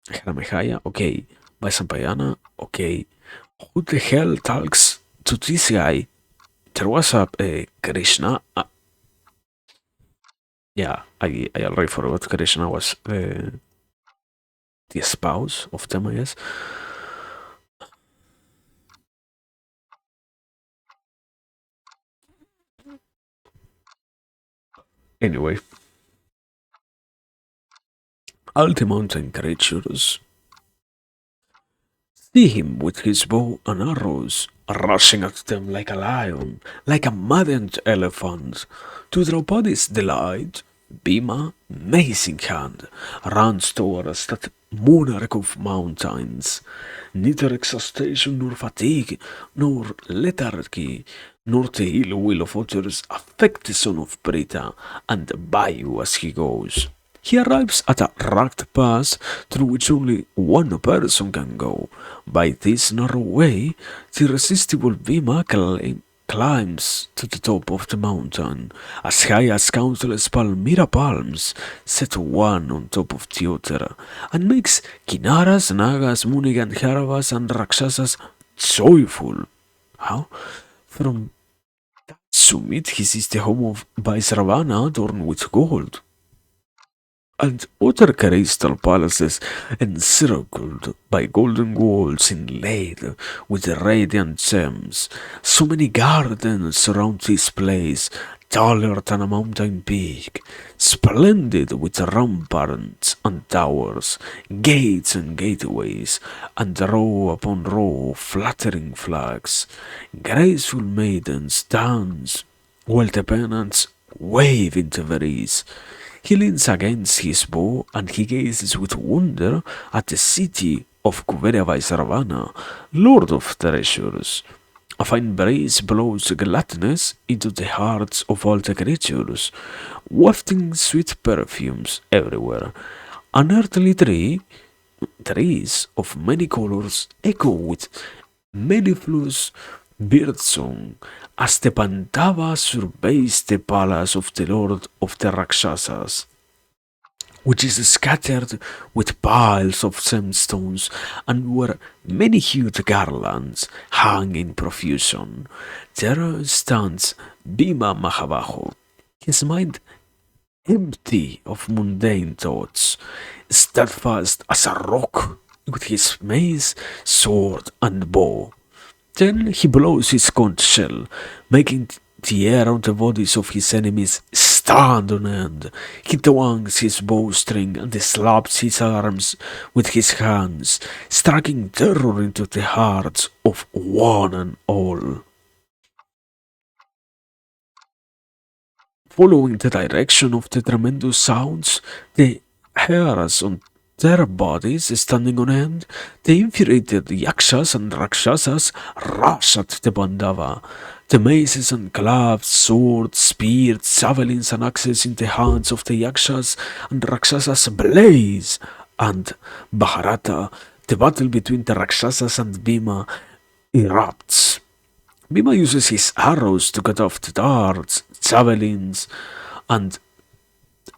Jaramehaya, okay. Vaisampayana, okay. Who the hell talks to this guy? There was a Krishna. Yeah, I already forgot Krishna was the spouse of them, I guess. Anyway, all the mountain creatures see him with his bow and arrows, rushing at them like a lion, like a maddened elephant. To Draupadi's delight, Bhima, mace in hand, runs towards that monarch of mountains. Neither exhaustion nor fatigue, nor lethargy, nor the ill will of others affect the son of Brita and Bayu as he goes. He arrives at a rugged pass through which only one person can go. By this narrow way, the irresistible Bhima climbs to the top of the mountain, as high as countless palmyra palms, set one on top of the other, and makes Kinaras, Nagas, Muniganharavas, and Rakshasas joyful. How? From that summit he sees the home of Vaisravana adorned with gold and other crystal palaces encircled by golden walls inlaid with radiant gems. So many gardens surround this place, taller than a mountain peak, splendid with ramparts and towers, gates and gateways, and row upon row of fluttering flags. Graceful maidens dance, while the pennants wave in the breeze. He leans against his bow and he gazes with wonder at the city of Kuberia Vaisravana, lord of treasures. A fine breeze blows gladness into the hearts of all the creatures, wafting sweet perfumes everywhere. An earthly trees of many colors echo with mellifluous birdsong as the Pandava surveys the palace of the lord of the Rakshasas, which is scattered with piles of gemstones and where many huge garlands hang in profusion. There stands Bhima Mahabaho, his mind empty of mundane thoughts, steadfast as a rock with his mace, sword, and bow. Then he blows his conch shell, making the air on the bodies of his enemies stand on end. He twangs his bowstring and slaps his arms with his hands, striking terror into the hearts of one and all. Following the direction of the tremendous sounds, the hairs on their bodies standing on end, the infuriated yakshas and rakshasas rush at the Pandava. The maces and clubs, swords, spears, javelins, and axes in the hands of the yakshas and rakshasas blaze, and Mahabharata, the battle between the rakshasas and Bhima, erupts. Bhima uses his arrows to cut off the darts, javelins, and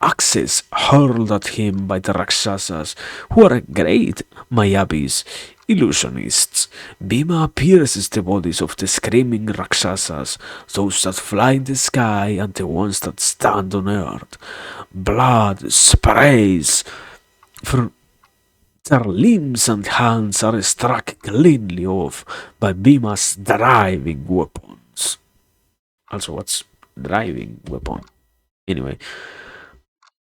axes hurled at him by the Rakshasas, who are great Mayabis, illusionists. Bhima pierces the bodies of the screaming Rakshasas, those that fly in the sky and the ones that stand on earth. Blood sprays from their limbs and hands are struck cleanly off by Bhima's driving weapons. Also, what's driving weapon? Anyway,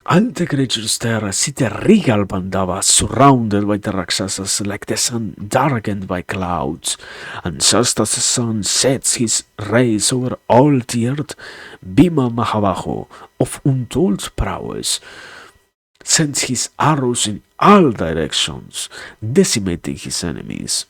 all the creatures there see the regal Pandava surrounded by the Rakshasas like the sun darkened by clouds, and just as the sun sets his rays over all the earth, Bhima Mahabaho, of untold prowess, sends his arrows in all directions, decimating his enemies.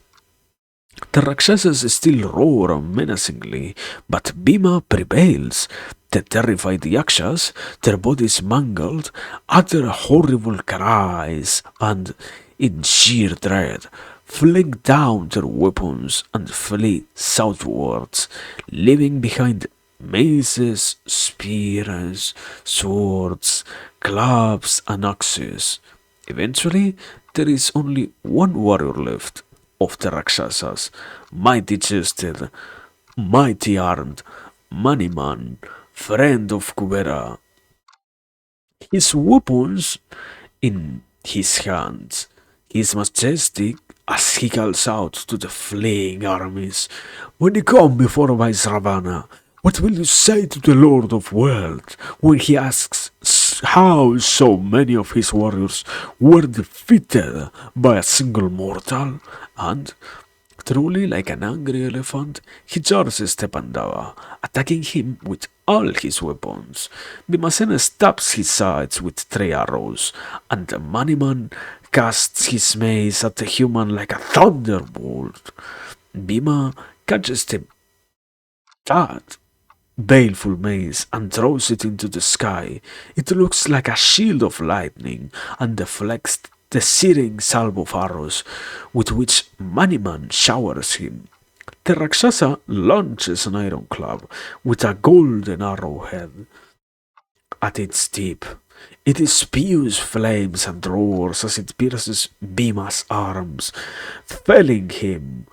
The Rakshasas still roar menacingly, but Bhima prevails. The terrified yakshas, their bodies mangled, utter horrible cries and, in sheer dread, fling down their weapons and flee southwards, leaving behind maces, spears, swords, clubs, and axes. Eventually, there is only one warrior left of the Rakshasas, mighty chested, mighty armed, Maniman, friend of Kubera, his weapons in his hands. He is majestic as he calls out to the fleeing armies. When you come before Vaisravana, what will you say to the Lord of World when he asks how so many of his warriors were defeated by a single mortal? And truly, like an angry elephant, he charges the Pandava, attacking him with all his weapons. Bhimasena stabs his sides with 3 arrows, and the Maniman casts his mace at the human like a thunderbolt. Bhima catches the that baleful mace and throws it into the sky. It looks like a shield of lightning and deflects the searing salve of arrows with which Maniman showers him. The Rakshasa launches an iron club with a golden arrowhead at its tip. It spews flames and roars as it pierces Bhima's arms, felling him.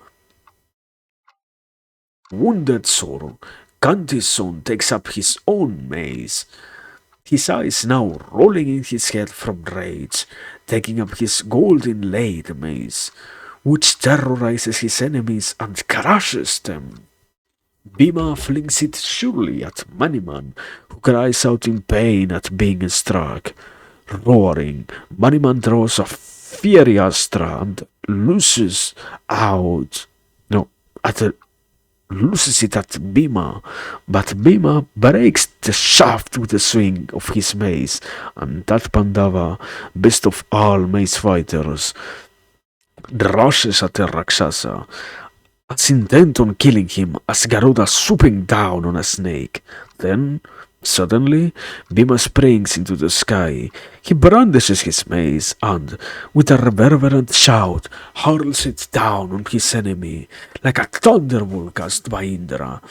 Wounded sore, Kanti's son takes up his own mace, his eyes now rolling in his head from rage, taking up his gold inlaid mace, which terrorizes his enemies and crushes them. Bhima flings it surely at Maniman, who cries out in pain at being struck. Roaring, Maniman draws a fiery astra and looses out. No, at a loses it at Bhima, but Bhima breaks the shaft with a swing of his mace, and that Pandava, best of all mace fighters, rushes at the Rakshasa, as intent on killing him as Garuda swooping down on a snake. Then, suddenly, Bhima springs into the sky. He brandishes his mace and, with a reverberant shout, hurls it down on his enemy like a thunderbolt cast by Indra.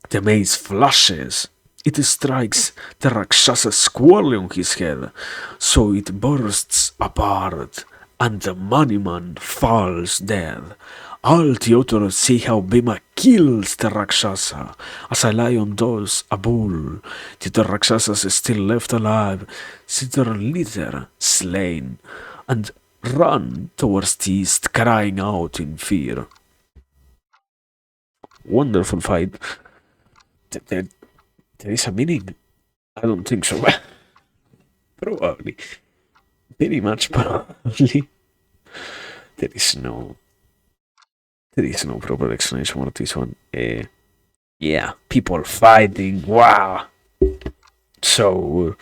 The mace flashes. It strikes the Rakshasa squarely on his head, so it bursts apart, and the Maniman falls dead. All the others see how Bhima kills the Rakshasa, as a lion does a bull. The Rakshasas still left alive see their leader slain, and run towards the east, crying out in fear. Wonderful fight. There, there is a meaning. I don't think so. Probably. Very much probably. There is no proper explanation for this one. Yeah, people fighting. Wow. So,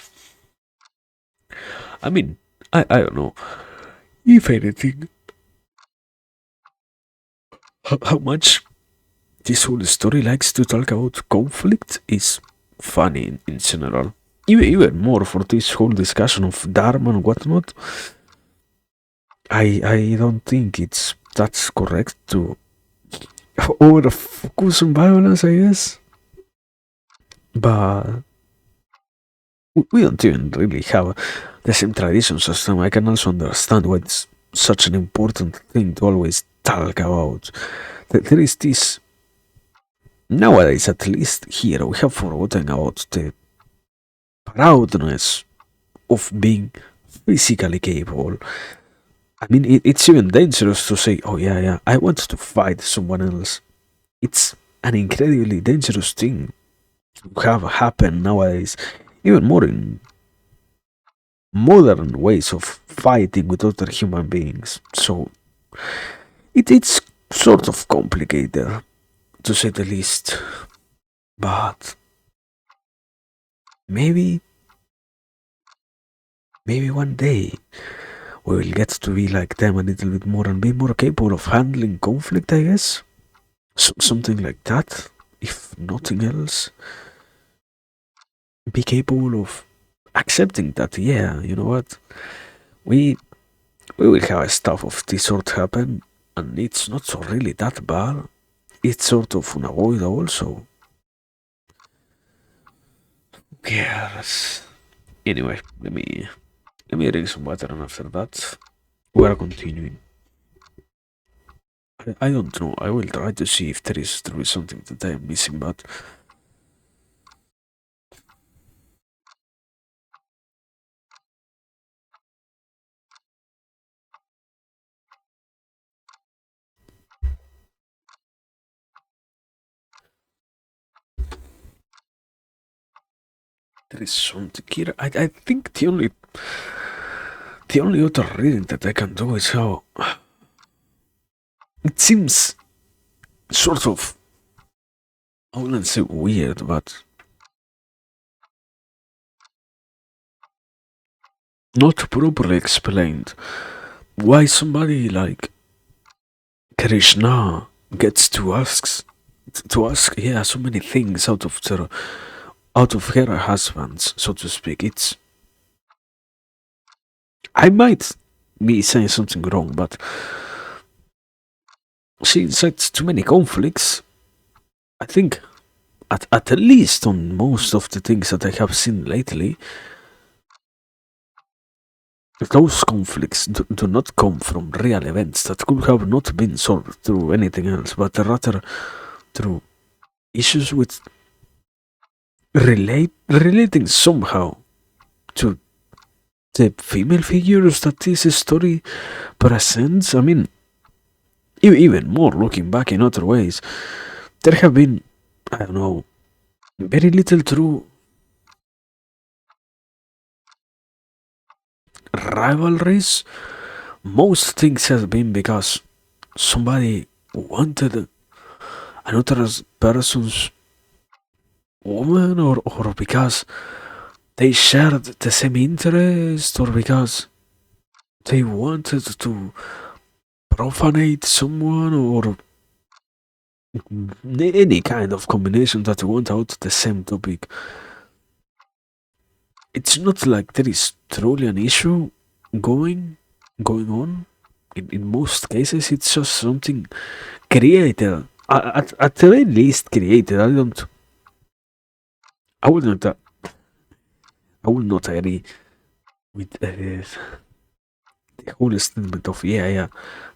I mean, I don't know. If anything, how much this whole story likes to talk about conflict is funny in general. Even more for this whole discussion of Dharma and whatnot. I don't think it's that's correct to over focus on violence, I guess. But we don't even really have the same traditions as them. I can also understand why it's such an important thing to always talk about. There is this nowadays, at least here, we have forgotten about the proudness of being physically capable. I mean, it's even dangerous to say, oh, yeah, I want to fight someone else. It's an incredibly dangerous thing to have happen nowadays, even more in modern ways of fighting with other human beings. So, it's sort of complicated, to say the least. But maybe, maybe one day we will get to be like them a little bit more and be more capable of handling conflict, I guess. Something like that, if nothing else. be capable of accepting that, yeah, you know what, we we will have stuff of this sort happen, and it's not so really that bad. It's sort of unavoidable, so yes. Anyway, let me drink some water, and after that we are continuing. I don't know. I will try to see if there is something that I am missing, but there is something here. I think the only other reading that I can do is how it seems sort of, I wouldn't say weird, but not properly explained why somebody like Krishna gets to ask, yeah, so many things out of her husbands, so to speak. I might be saying something wrong, but she incites too many conflicts. I think at least on most of the things that I have seen lately, those conflicts do not come from real events that could have not been solved through anything else, but rather through issues with relating somehow to the female figures that this story presents. I mean, even more looking back in other ways, there have been, I don't know, very little true rivalries. Most things have been because somebody wanted another person's woman, or because they shared the same interest, or because they wanted to profanate someone, or any kind of combination that went out the same topic. It's not like there is truly an issue going going on. In most cases, it's just something created. At the very least, created. I don't. I would not. I would not agree with the whole statement of, yeah, yeah.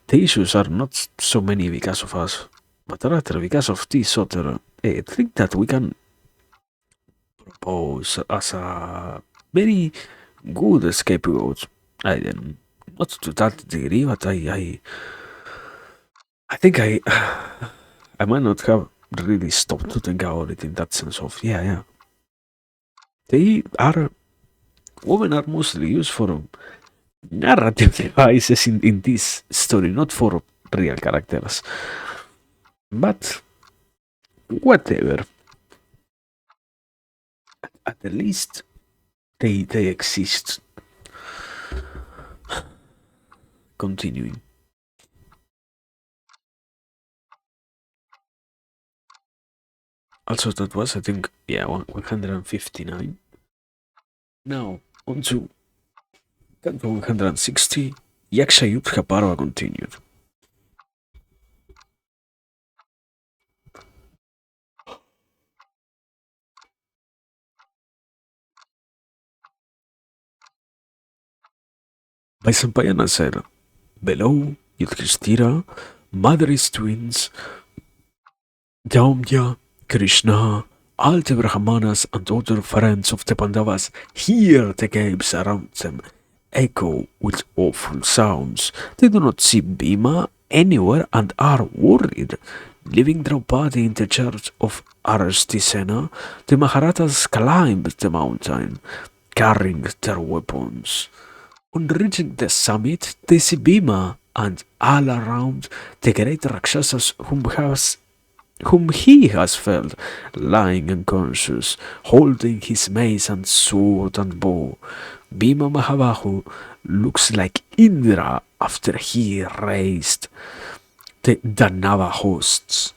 The issues are not so many because of us, but rather because of this other thing that we can propose as a very good scapegoat. I not to that degree, but I think I might not have really stopped to think about it in that sense of, yeah, yeah. They are women are mostly used for narrative devices in this story, not for real characters. But whatever. At the least they exist. Continuing. Also, that was, I think, yeah, 159. Now, on to Canto 160. Yaksha Yudha Parva continued. Vaisampayana said, below Yudhishthira, Mother's twins, Daumya, Krishna, all the Brahmanas and other friends of the Pandavas hear the caves around them echo with awful sounds. They do not see Bhima anywhere and are worried. Leaving Draupadi in the charge of Arastisena, the Maharathas climbed the mountain, carrying their weapons. On reaching the summit, they see Bhima and all around the great Rakshasas whom he has felt lying unconscious, holding his mace and sword and bow. Bhima Mahabahu looks like Indra after he raised the Danava hosts.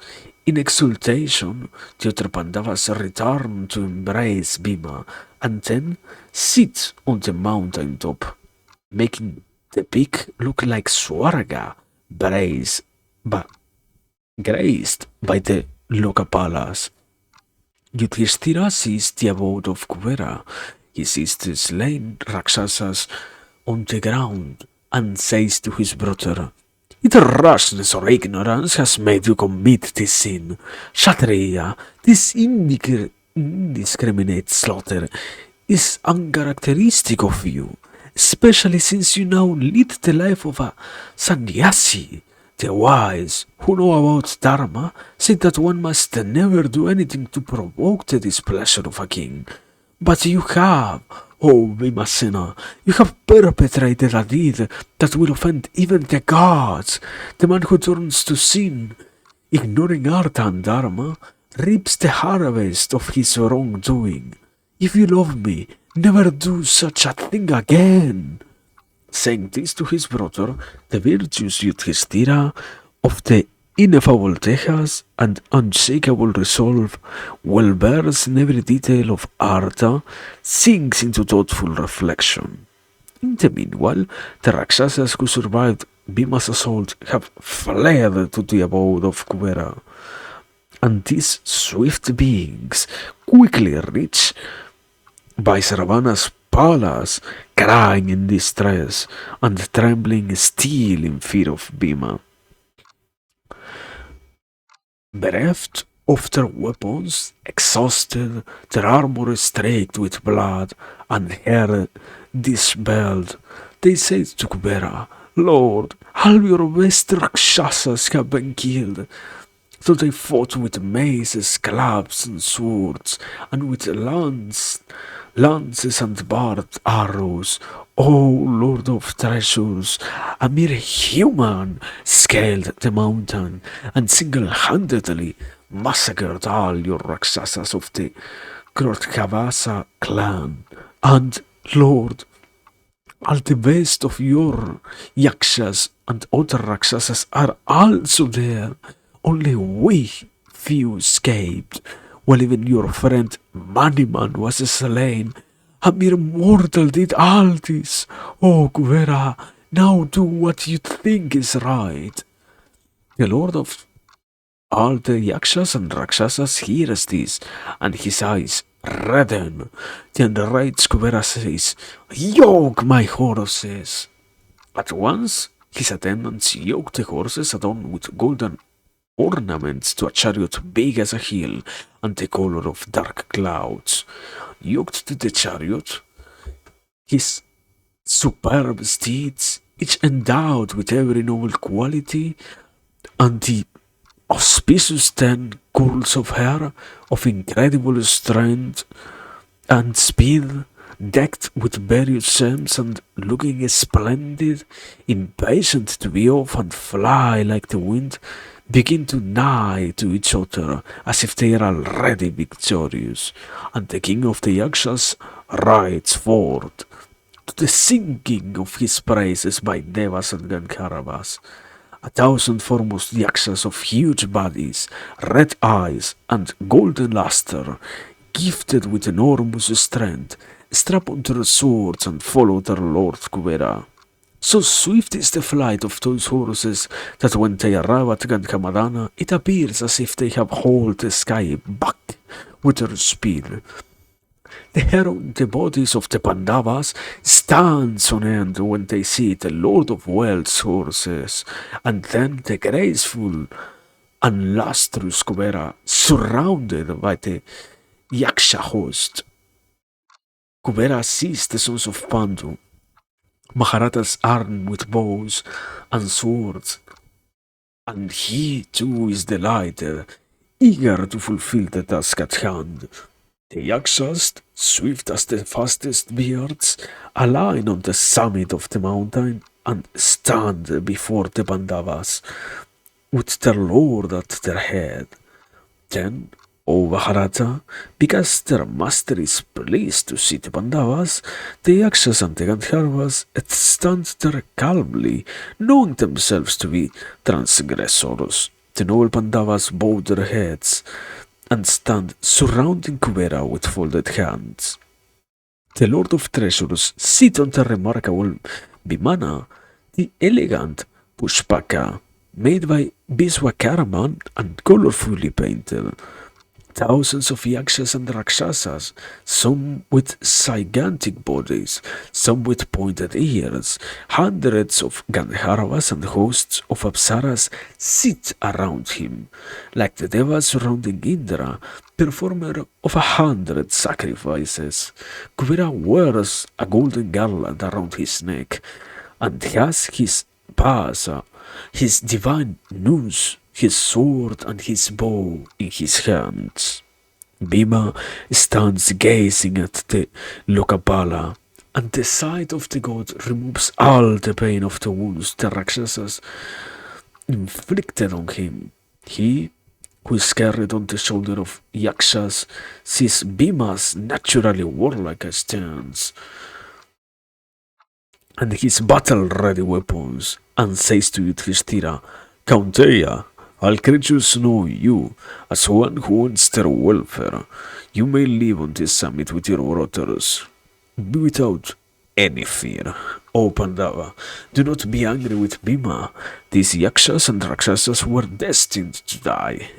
In exultation, the other Pandavas return to embrace Bhima and then sit on the mountain top, making the peak look like Swarga, braced, but graced by the Lokapalas. Yudhishthira sees the abode of Kuvera. He sees the slain Rakshasas on the ground and says to his brother, either rashness or ignorance has made you commit this sin. Kshatriya, this indiscriminate slaughter is uncharacteristic of you, especially since you now lead the life of a sannyasi. The wise, who know about Dharma, say that one must never do anything to provoke the displeasure of a king. But you have, oh Vimasena, you have perpetrated a deed that will offend even the gods. The man who turns to sin, ignoring Artha and Dharma, reaps the harvest of his wrongdoing. If you love me, never do such a thing again. Saying this to his brother, the virtuous Yudhishthira, of the ineffable Tejas and unshakable resolve, well versed in every detail of Artha, sinks into thoughtful reflection. In the meanwhile, the Rakshasas who survived Bhima's assault have fled to the abode of Kuvera, and these swift beings quickly reach Vaisravana's palace, crying in distress and trembling still in fear of Bhima. Bereft of their weapons, exhausted, their armor streaked with blood, and hair disbelled, they said to Kubera, Lord, all your best Rakshasas have been killed. So they fought with maces, clubs, and swords, and with lances and barbed arrows. O Lord of treasures, a mere human scaled the mountain and single-handedly massacred all your Rakshasas of the Krotkavasa clan. And, Lord, all the best of your Yakshas and other Rakshasas are also there. Only we few escaped, while even your friend Maniman was slain. A mere mortal did all this. Oh, Kuvera, now do what you think is right. The lord of all the Yakshas and Rakshasas hears this, and his eyes redden. The enraged Kuvera says, yoke my horses. At once his attendants yoked the horses adorned with golden ornaments to a chariot big as a hill and the color of dark clouds. Yoked to the chariot, his superb steeds, each endowed with every noble quality, and the auspicious 10 curls of hair of incredible strength and speed, decked with various gems and looking splendid, impatient to be off and fly like the wind, begin to nigh to each other as if they are already victorious, and the king of the Yakshas rides forth to the singing of his praises by Devas and Gandharvas. 1,000 foremost Yakshas of huge bodies, red eyes, and golden luster, gifted with enormous strength, strap on their swords and follow their lord Kuvera. So swift is the flight of those horses that when they arrive at Gandhamadana, it appears as if they have hauled the sky back with their speed. The hair on the bodies of the Pandavas stands on end when they see the Lord of Wealth's horses, and then the graceful and lustrous Kubera surrounded by the Yaksha host. Kubera sees the sons of Pandu, Maharatas armed with bows and swords, and he too is delighted, eager to fulfill the task at hand. The Yakshas, swift as the fastest birds, align on the summit of the mountain and stand before the Pandavas, with their lord at their head. Then, O Mahabharata, because their master is pleased to see the Pandavas, the Yakshas and the Gandharvas stand there calmly, knowing themselves to be transgressors. The noble Pandavas bowed their heads and stand surrounding Kubera with folded hands. The Lord of Treasures sit on the remarkable Vimana, the elegant Pushpaka, made by Biswakaraman and colorfully painted. Thousands of yakshas and rakshasas, some with gigantic bodies, some with pointed ears, hundreds of Gandharvas and hosts of Apsaras sit around him, like the devas surrounding Indra, performer of 100 sacrifices. Kuvera wears a golden garland around his neck, and has his pasa, his divine noose, his sword and his bow in his hands. Bhima stands gazing at the Lokapala, and the sight of the god removes all the pain of the wounds the Rakshasas inflicted on him. He, who is carried on the shoulder of Yakshas, sees Bhima's naturally warlike stance and his battle-ready weapons, and says to Yudhishthira, Kaunteya, all creatures know you as one who wants their welfare. You may live on this summit with your brothers. Be without any fear. O Pandava, do not be angry with Bhima. These Yakshas and Rakshasas were destined to die.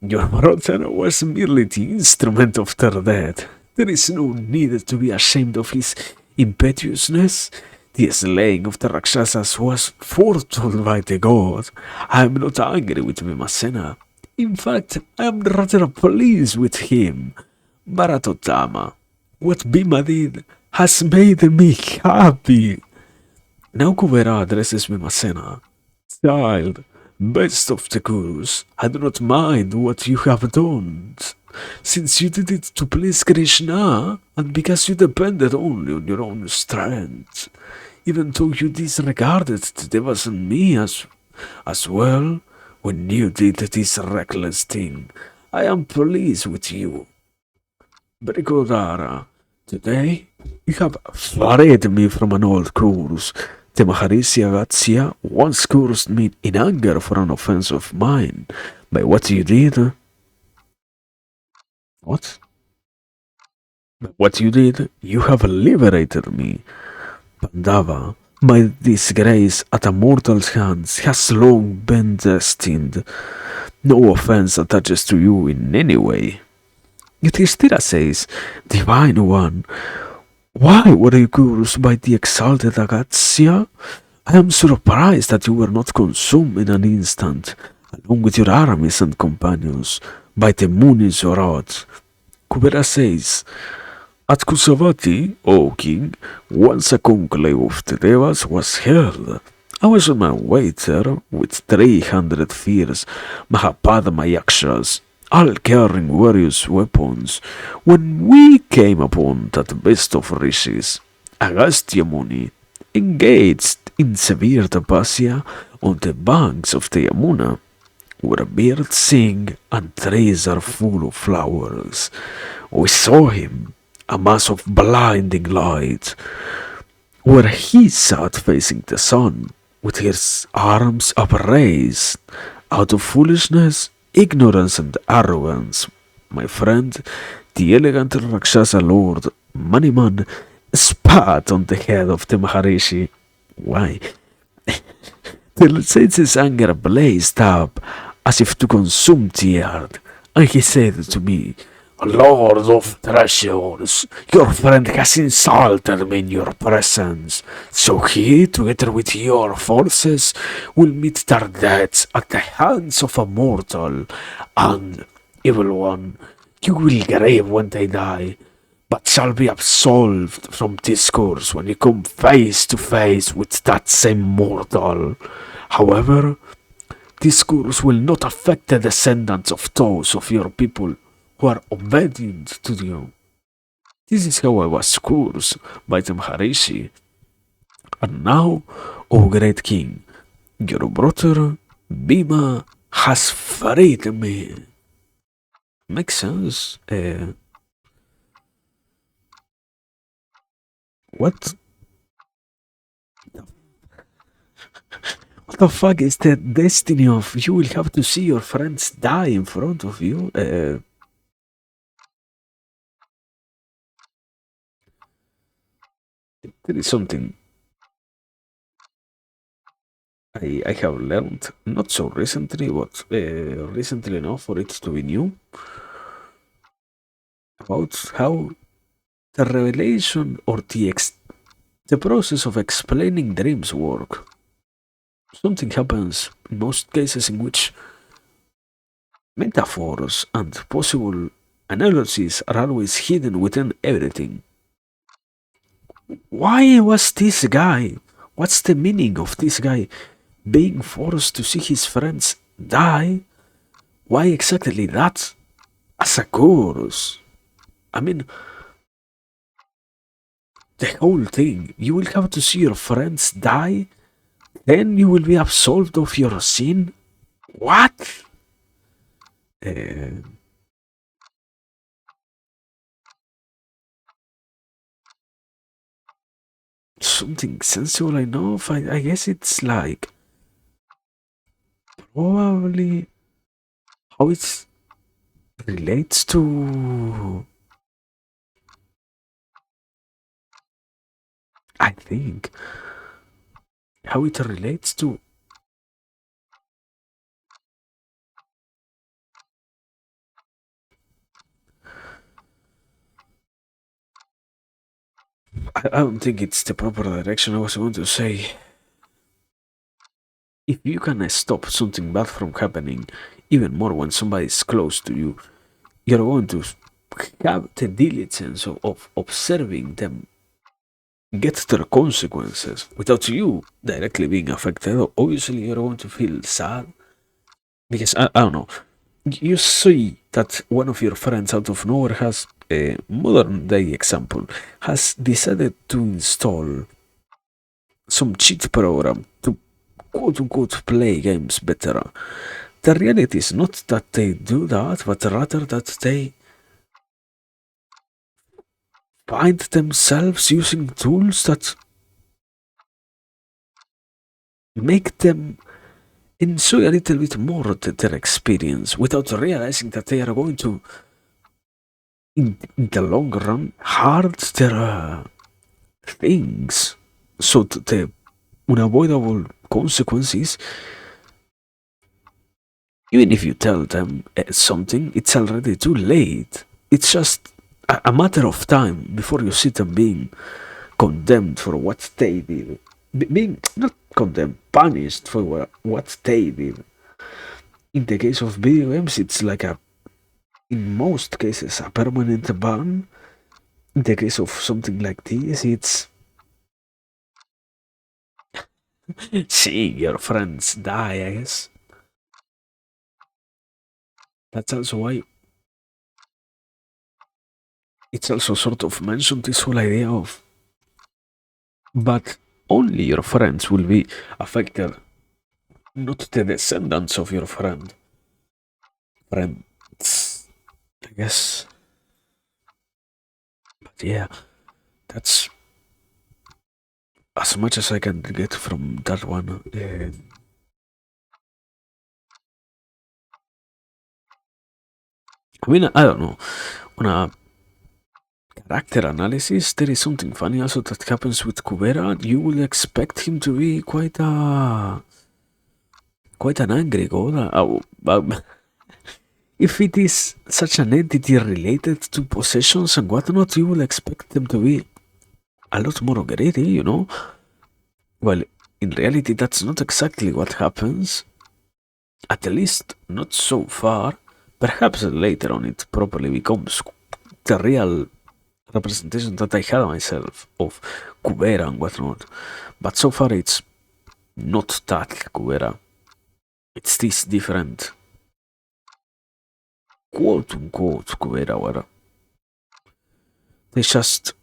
Your brother was merely the instrument of their death. There is no need to be ashamed of his impetuousness. The slaying of the Rakshasas was foretold by the god. I am not angry with Vimasena. In fact, I am rather pleased with him. Bharatotama, what Bhima did has made me happy. Now Kuvera addresses Vimasena. Child, best of the Kurus, I do not mind what you have done, since you did it to please Krishna, and because you depended only on your own strength, even though you disregarded the devas and me as well, when you did this reckless thing. I am pleased with you. Brigodara, today you have freed me from an old curse. The Maharishi Agastya once cursed me in anger for an offense of mine. By what you did? What? By what you did, you have liberated me. Pandava, my disgrace at a mortal's hands has long been destined. No offense attaches to you in any way. Yudhishthira says, Divine One, why were you cursed by the exalted Agastya? I am surprised that you were not consumed in an instant, along with your armies and companions, by the Muni's wrath. Kubera says, at Kusavati, O king, once a conclave of the Devas was held. I was on my way there with 300 fierce Mahapadma Yakshas, all carrying various weapons, when we came upon that best of rishis, Agastya Muni, engaged in severe tapasya on the banks of the Yamuna, where birds sing and trees are full of flowers. We saw him, a mass of blinding light, where he sat facing the sun, with his arms upraised, out of foolishness, ignorance, and arrogance. My friend, the elegant Rakshasa lord, Maniman, spat on the head of the Maharishi. Why? Till Sage's anger blazed up, as if to consume the earth, and he said to me, Lord of treasures, your friend has insulted me in your presence, so he, together with your forces, will meet their deaths at the hands of a mortal, and, evil one, you will grieve when they die, but shall be absolved from this curse when you come face to face with that same mortal. However, this curse will not affect the descendants of those of your people who are obedient to you. This is how I was cursed by the Maharishi. And now, O great king, your brother Bhima has freed me. Makes sense? What? What the fuck is the destiny of you will have to see your friends die in front of you? There is something I have learned, not so recently, but recently enough for it to be new, about how the revelation or the process of explaining dreams work. Something happens in most cases in which metaphors and possible analogies are always hidden within everything. Why was this guy? What's the meaning of this guy being forced to see his friends die? Why exactly that? As a chorus. I mean, the whole thing. You will have to see your friends die, then you will be absolved of your sin? What? Uh, Something sensual enough? I guess it's like probably how it relates to. I think how it relates to. I don't think it's the proper direction I was going to say. If you can stop something bad from happening, even more when somebody is close to you, you're going to have the diligence of observing them get their consequences without you directly being affected. Obviously, you're going to feel sad because I don't know. You see that one of your friends out of nowhere has a modern day example has decided to install some cheat program to quote unquote play games better. The reality is not that they do that, but rather that they find themselves using tools that make them enjoy a little bit more of their experience without realizing that they are going to, in the long run, hurt their things. So the unavoidable consequences, even if you tell them something, it's already too late. It's just a matter of time before you see them being condemned for what they did. Being not condemned, punished for what they did. In the case of video games, it's like in most cases, a permanent ban. In the case of something like this, it's seeing your friends die, I guess. That's also why it's also sort of mentioned this whole idea of, but only your friends will be affected, not the descendants of your friends, I guess. But yeah, that's as much as I can get from that one. I mean, I don't know. On a character analysis, there is something funny also that happens with Kubera. You will expect him to be quite an angry god. If it is such an entity related to possessions and whatnot, you will expect them to be a lot more greedy, you know? Well, in reality, that's not exactly what happens. At least, not so far. Perhaps later on it probably becomes the real representation that I had myself of Kubera and whatnot. But so far, it's not that Kubera. It's this different quote unquote Kubera where they just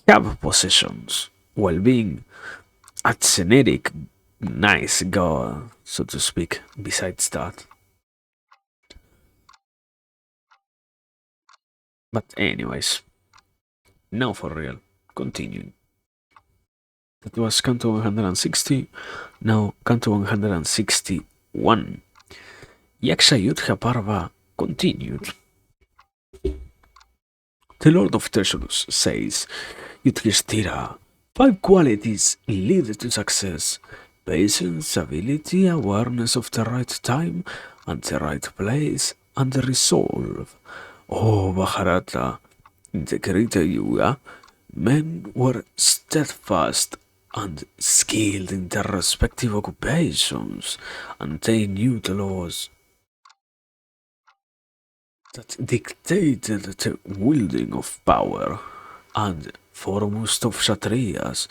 have possessions while being a generic nice god, so to speak, besides that. But anyways, now for real, continuing. That was Canto 160. Now Canto 161. Yaksha Yudha Parva continued. The Lord of Treasures says, Yudhishthira, 5 qualities lead to success: patience, ability, awareness of the right time and the right place, and resolve. Oh, Mahabharata, in the greater Yuga, men were steadfast and skilled in their respective occupations, and they knew the laws that dictated the wielding of power. And foremost of Kshatriyas,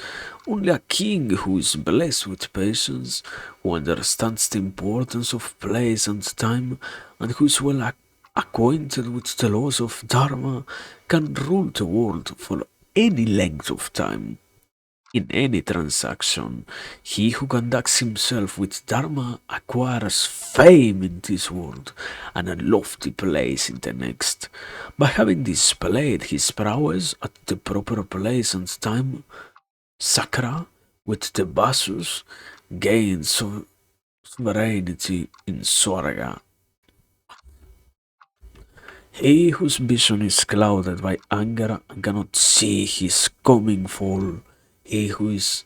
only a king who is blessed with patience, who understands the importance of place and time, and who is well acquainted with the laws of Dharma, can rule the world for any length of time. In any transaction, he who conducts himself with Dharma acquires fame in this world and a lofty place in the next. By having displayed his prowess at the proper place and time, Sakra, with the Vasus, gains sovereignty in Swarga. He whose vision is clouded by anger cannot see his coming fall. He who is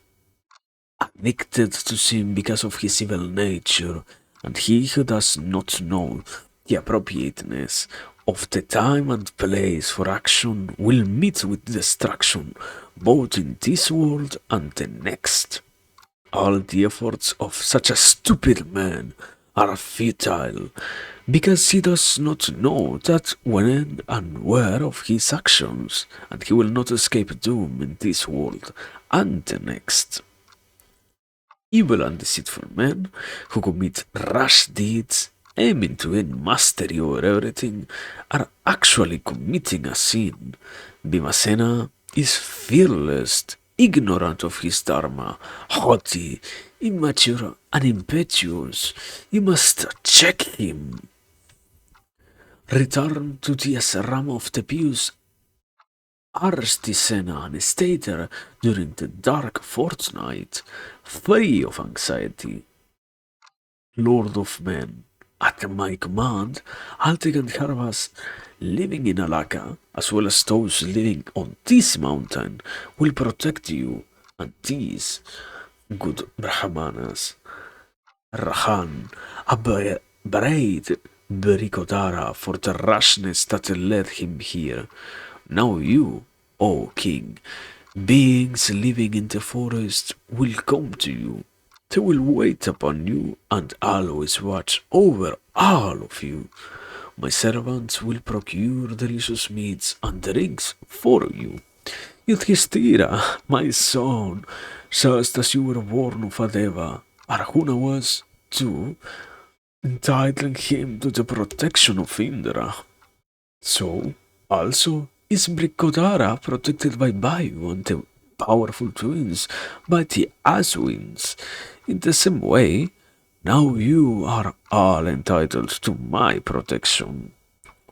addicted to sin because of his evil nature, and he who does not know the appropriateness of the time and place for action will meet with destruction both in this world and the next. All the efforts of such a stupid man are futile, because he does not know that when and where of his actions, and he will not escape doom in this world and the next. Evil and deceitful men who commit rash deeds, aiming to gain mastery over everything, are actually committing a sin. Bhimasena is fearless, ignorant of his dharma, haughty, immature, and impetuous. You must check him. Return to the ashram of the pious Arstisena and stay there during the dark fortnight, free of anxiety. Lord of men, at my command, I'll take and Harvas living in Alaka, as well as those living on this mountain, will protect you, and these good Brahmanas. Rahan, braid Berikodara for the rashness that led him here. Now you, O king, beings living in the forest, will come to you. They will wait upon you and always watch over all of you. My servants will procure delicious meats and drinks for you. Yudhishthira, my son, just as you were born of a deva, Arjuna was too, entitling him to the protection of Indra. So, also, is Brikodara protected by Vayu and the powerful twins by the Aswins? In the same way, now you are all entitled to my protection.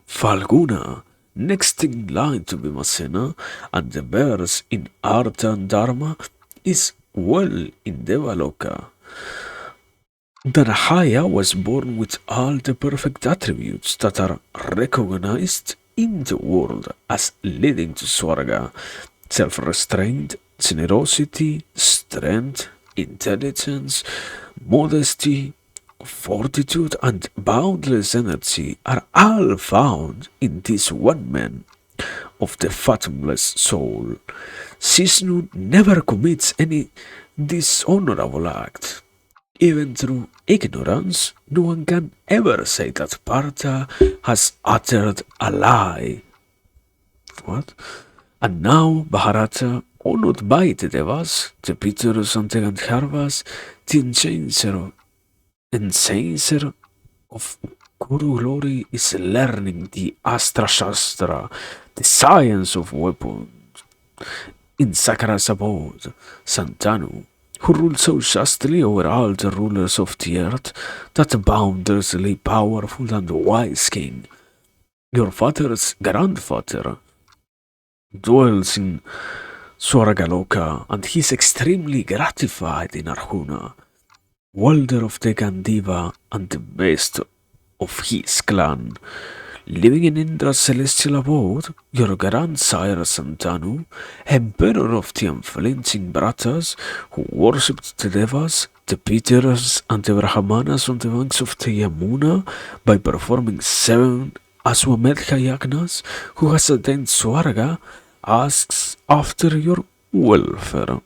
Falguna, next in line to Bhimasena, and the bears in Artha and Dharma, is well in Devaloka. Dhanahaya was born with all the perfect attributes that are recognized in the world as leading to Swarga: self-restraint, generosity, strength, intelligence, modesty, fortitude, and boundless energy are all found in this one man of the fathomless soul. Sisnu never commits any dishonorable act. Even through ignorance, no one can ever say that Partha has uttered a lie. What? And now Bharata, honored by the Devas, the Pitarus and the Gandharvas, the enhancer of Guru glory, is learning the Astra Shastra, the science of weapons, in Sakara's abode, Santanu, who rules so justly over all the rulers of the earth, that boundlessly powerful and wise king, your father's grandfather, dwells in Swargaloka, and he's extremely gratified in Arjuna, welder of the Gandiva and the best of his clan. Living in Indra's celestial abode, your grandsire Santanu, emperor of the unflinching Bharatas, who worshipped the Devas, the Pitras, and the Brahmanas on the banks of the Yamuna by performing 7 Aswamedha yagnas, who has attained Swarga, asks after your welfare.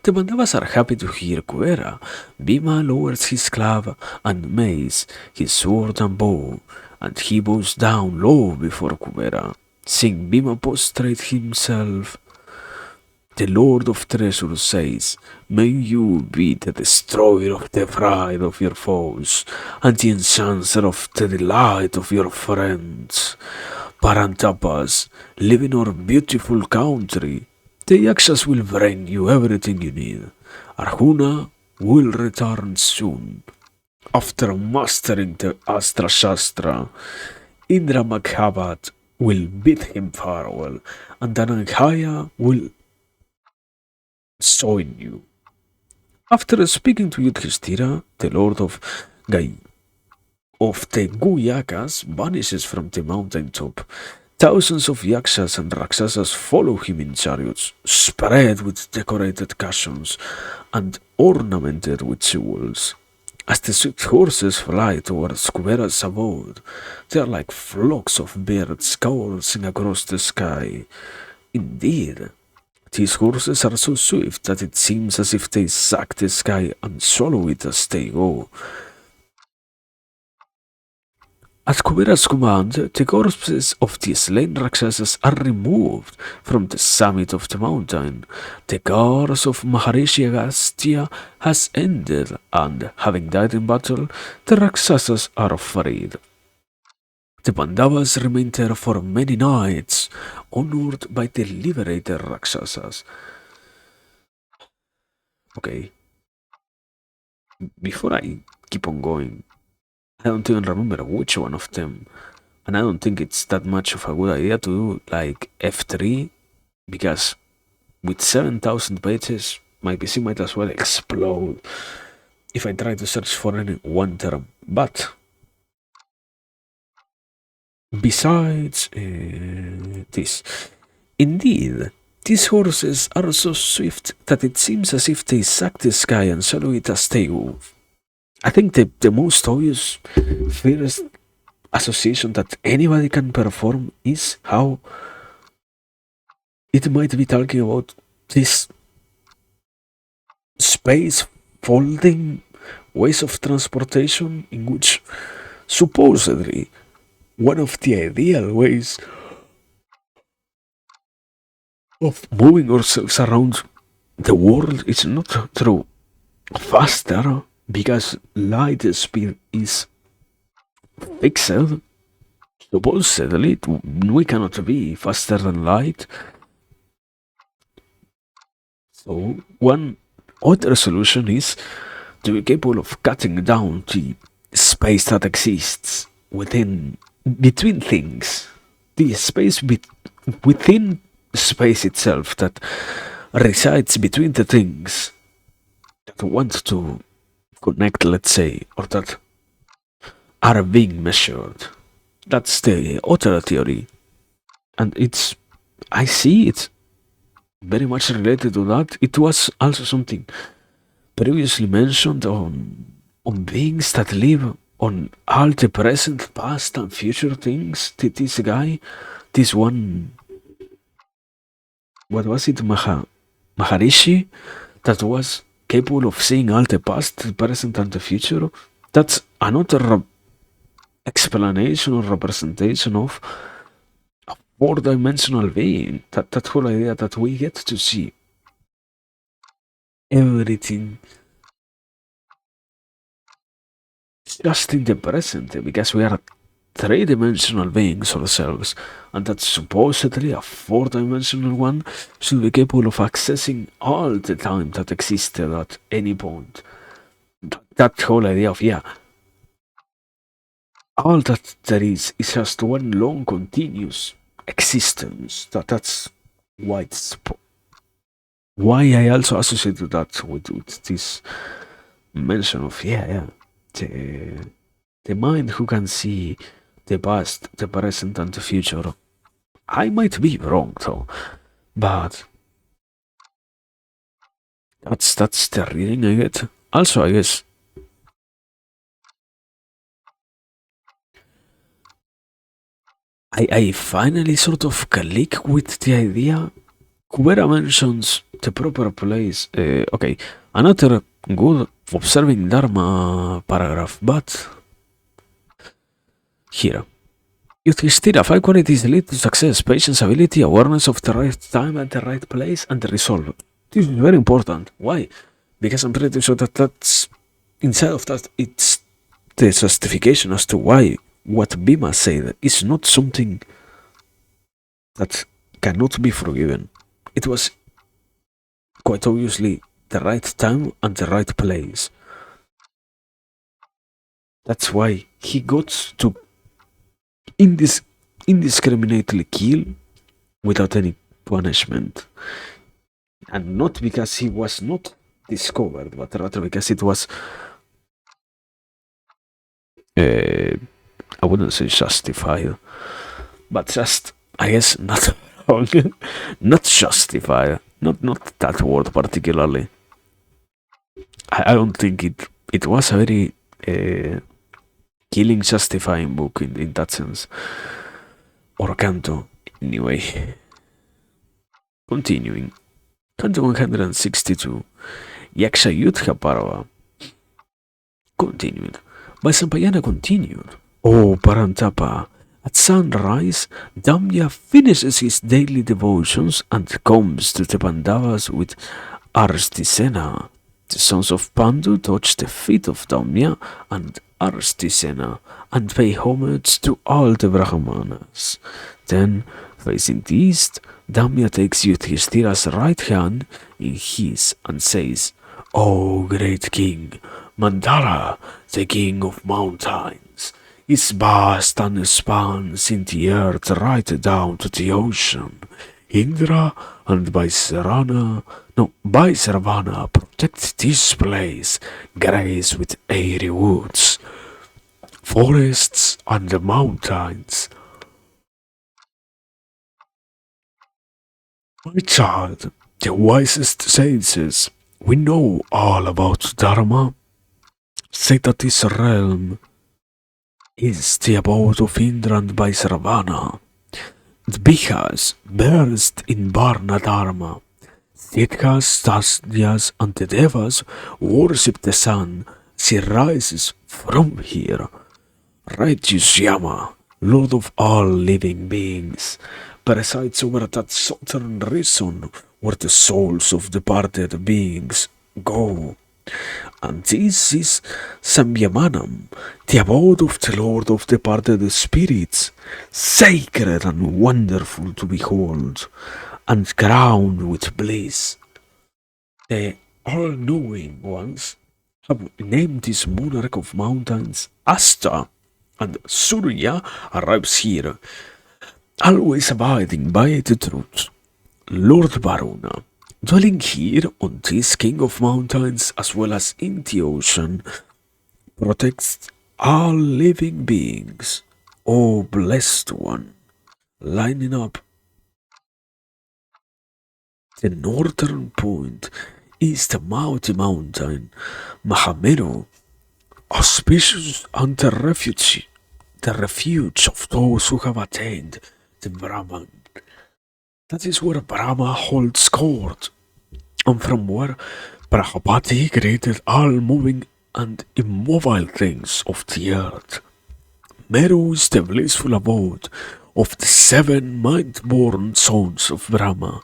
The Pandavas are happy to hear Kuvera. Bhima lowers his club and mace, his sword and bow, and he bows down low before Kuvera. Seeing Bhima prostrate himself, the Lord of Treasures says, "May you be the destroyer of the pride of your foes, and the enhancer of the delight of your friends. Parantapas, live in our beautiful country. The Yakshas will bring you everything you need. Arjuna will return soon. After mastering the Astra Shastra, Indra Maghavat will bid him farewell, and Dhananjaya will join you." After speaking to Yudhishthira, the lord of Gai of the Guyakas vanishes from the mountain top. Thousands of yakshas and rakshasas follow him in chariots, spread with decorated cushions and ornamented with jewels. As the swift horses fly towards Kuvera's abode, they are like flocks of birds coursing across the sky. Indeed, these horses are so swift that it seems as if they suck the sky and swallow it as they go. At Kubera's command, the corpses of the slain Rakshasas are removed from the summit of the mountain. The curse of Maharishi Agastya has ended, and, having died in battle, the Rakshasas are freed. The Pandavas remain there for many nights, honored by the liberated Rakshasas. Okay, before I keep on going, I don't even remember which one of them. And I don't think it's that much of a good idea to do like F3, because with 7,000 pages, my PC might as well explode if I try to search for any one term. But besides this, indeed, these horses are so swift that it seems as if they suck the sky and swallow it as they go. I think the most obvious first association that anybody can perform is how it might be talking about this space folding ways of transportation in which supposedly one of the ideal ways of moving ourselves around the world is not through faster, because light speed is fixed. Supposedly, we cannot be faster than light. So, one other solution is to be capable of cutting down the space that exists between things, the space within space itself that resides between the things that want to connect, let's say, or that are being measured. That's the other theory, and I see it very much related to that. It was also something previously mentioned on beings that live on all the present, past, and future things. This guy, this one, what was it, Maharishi, that was capable of seeing all the past, the present, and the future. That's another explanation or representation of a four-dimensional being. That whole idea that we get to see everything just in the present, because we are three-dimensional beings ourselves, and that supposedly a four-dimensional one should be capable of accessing all the time that existed at any point. That whole idea of, yeah, all that there is just one long continuous existence. That's why it's why I also associated that with this mention of the the mind who can see the past, the present, and the future. I might be wrong though, but that's the reading I get. Also, I guess I finally sort of click with the idea. Kubera mentions the proper place. Okay, another good observing Dharma paragraph, but here. Yudhishthira, five qualities lead to success: patience, ability, awareness of the right time at the right place, and the resolve. This is very important. Why? Because I'm pretty sure that that's inside of that. It's the justification as to why what Bhima said is not something that cannot be forgiven. It was quite obviously the right time and the right place. That's why he got to indiscriminately kill without any punishment. And not because he was not discovered, but rather because it was, uh, I wouldn't say justified, but just, I guess, not wrong, not justified, not that word particularly. I don't think it was a very killing justifying book in that sense. Or Canto, anyway. Continuing. Canto 162. Yaksha Yudha Parava. Continuing. Vaisampayana continued. Oh, Parantapa, at sunrise, Damya finishes his daily devotions and comes to the Pandavas with Arstisena. The sons of Pandu touch the feet of Damya and Arstisena and pay homage to all the Brahmanas. Then, facing the east, Damya takes Yudhishthira's right hand in his and says, O great king, Mandara, the king of mountains, is vast and spans in the earth right down to the ocean. Indra and Vaisravana protect this place, grace with airy woods, forests and the mountains. My child, the wisest sages, we know all about Dharma. Say that this realm is the abode of Indra and Vaisravana. The Bihas burst in Varna Dharma. Siddhas, Tasdyas, and the Devas worship the sun. She rises from here. Righteous Yama, Lord of all living beings, presides over that southern region where the souls of departed beings go. And this is Samyamanam, the abode of the Lord of departed spirits, sacred and wonderful to behold, and crowned with bliss. The all-knowing ones have named this monarch of mountains Asta, and Surya arrives here, always abiding by the truth. Lord Varuna, dwelling here on this king of mountains as well as in the ocean, protects all living beings. O blessed one, lining up the northern point is the mighty mountain Mahameru, auspicious and the refuge of those who have attained the Brahman. That is where Brahma holds court, and from where Prajapati created all moving and immobile things of the earth. Meru is the blissful abode of the seven mind-born sons of Brahma,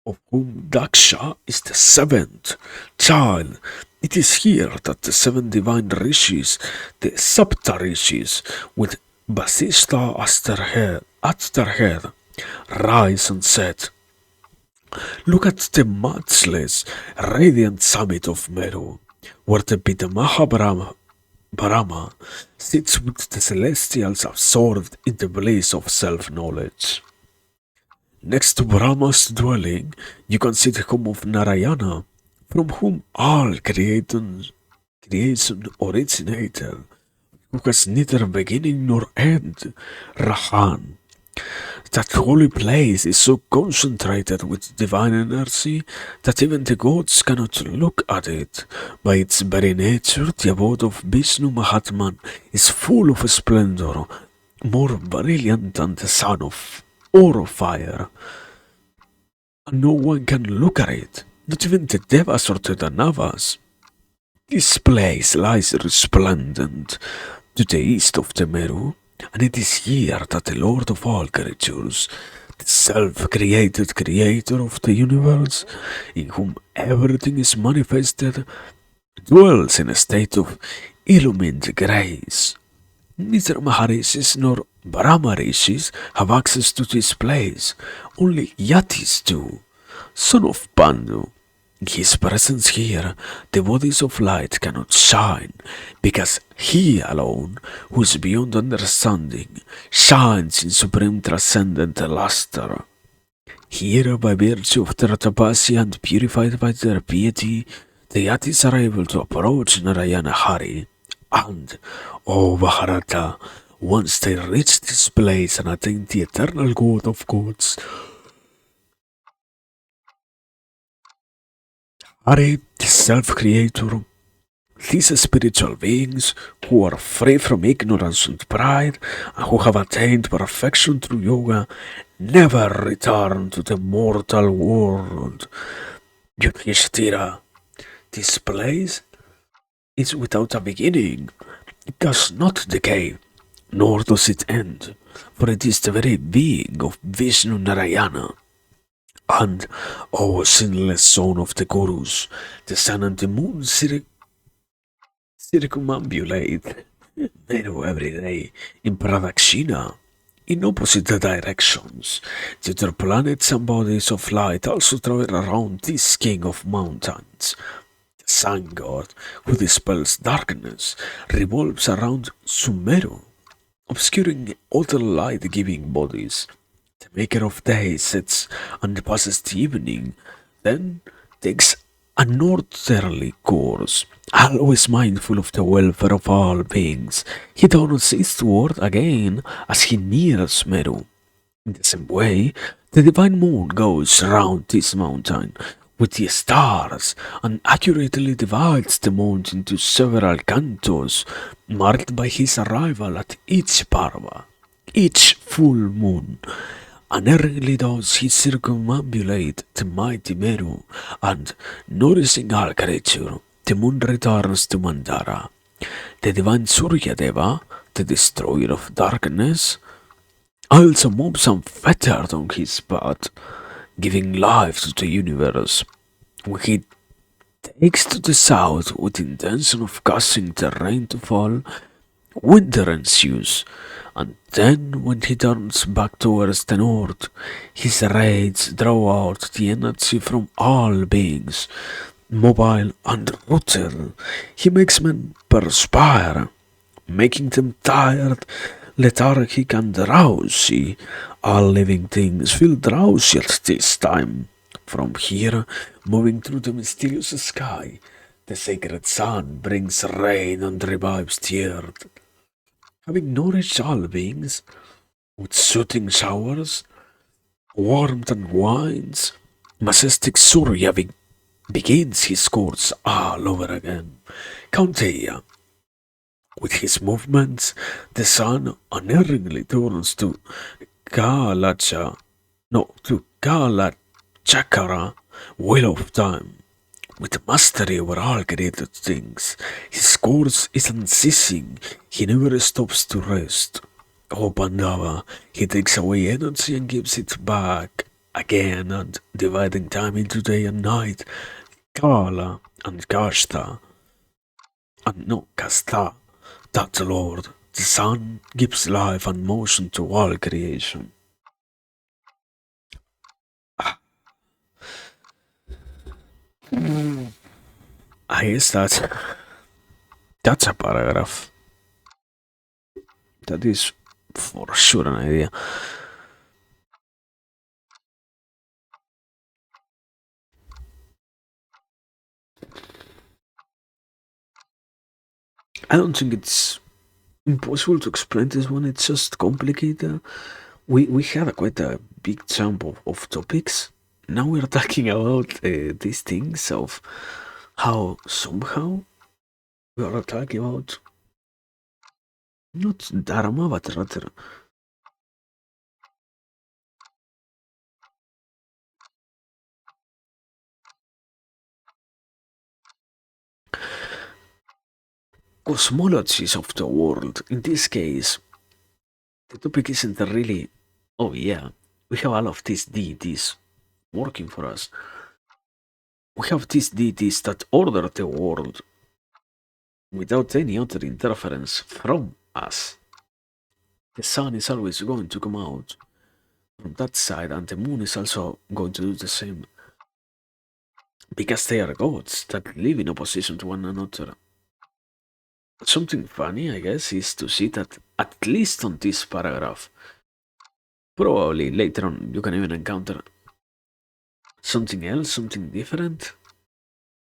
of whom Daksha is the seventh child. It is here that the seven divine rishis, the Sapta rishis, with Vasishtha at their head, rise and set. Look at the matchless, radiant summit of Meru, where the Pitamaha Brahma sits with the celestials absorbed in the bliss of self-knowledge. Next to Brahma's dwelling, you can see the home of Narayana, from whom all creation originated, who has neither beginning nor end. Rahan. That holy place is so concentrated with divine energy that even the gods cannot look at it. By its very nature, the abode of Vishnu Mahatman is full of splendor, more brilliant than the sun of or of fire, and no one can look at it, not even the Devas or the Danavas. This place lies resplendent to the east of the Meru, and it is here that the Lord of all creatures, the self-created creator of the universe, in whom everything is manifested, dwells in a state of illumined grace. Neither Maharishis nor Brahmarishis have access to this place, only Yatis do, son of Pandu. In his presence here, the bodies of light cannot shine, because he alone, who is beyond understanding, shines in supreme transcendent luster. Here, by virtue of their tapasya and purified by their piety, the Yatis are able to approach Narayana Hari, and, O Mahabharata, once they reach this place and attain the eternal God of gods, Hari, the self-creator, these spiritual beings who are free from ignorance and pride and who have attained perfection through yoga never return to the mortal world. Yudhishthira, this place is without a beginning. It does not decay, nor does it end, for it is the very being of Vishnu Narayana. And, O sinless son of the Gurus, the sun and the moon circumambulate Meru every day in Pradakshina, in opposite directions. The other planets and bodies of light also travel around this king of mountains. The sun god, who dispels darkness, revolves around Sumeru, obscuring other light-giving bodies. The maker of day sits and passes the evening, then takes a northerly course, always mindful of the welfare of all beings. He turns eastward again as he nears Meru. In the same way, the divine moon goes round this mountain with the stars and accurately divides the mountain into several cantos, marked by his arrival at each parva, each full moon. Unerringly does he circumambulate the mighty Meru, and, nourishing all creature, the moon returns to Mandara. The divine Surya Deva, the destroyer of darkness, also moves unfettered on his path, giving life to the universe. When he takes to the south with intention of causing the rain to fall, winter ensues, and then when he turns back towards the north, his rays draw out the energy from all beings, mobile and rooted. He makes men perspire, making them tired, lethargic, and drowsy. All living things feel drowsy at this time. From here, moving through the mysterious sky, the sacred sun brings rain and revives the earth. Having nourished all beings with soothing showers, warmth and wines, majestic Surya begins his course all over again. Kaunteya, with his movements, the sun unerringly turns to Kalacha, no, to Kalachakara, wheel of time. With mastery over all created things, his course is unceasing, he never stops to rest. O Pandava, he takes away energy and gives it back again, and dividing time into day and night, Kala and Kashta, and no Kasta, that the Lord, the Sun, gives life and motion to all creation. I guess that's a paragraph. That is for sure an idea. I don't think it's impossible to explain this one. It's just complicated. We had a quite a big jump of topics. Now we're talking about these things of how somehow we are talking about not dharma but rather cosmologies of the world. In this case, the topic isn't really, oh yeah, we have all of these deities working for us. We have these deities that order the world without any other interference from us. The sun is always going to come out from that side, and the moon is also going to do the same. Because they are gods that live in opposition to one another. Something funny, I guess, is to see that at least on this paragraph, probably later on you can even encounter something else, something different,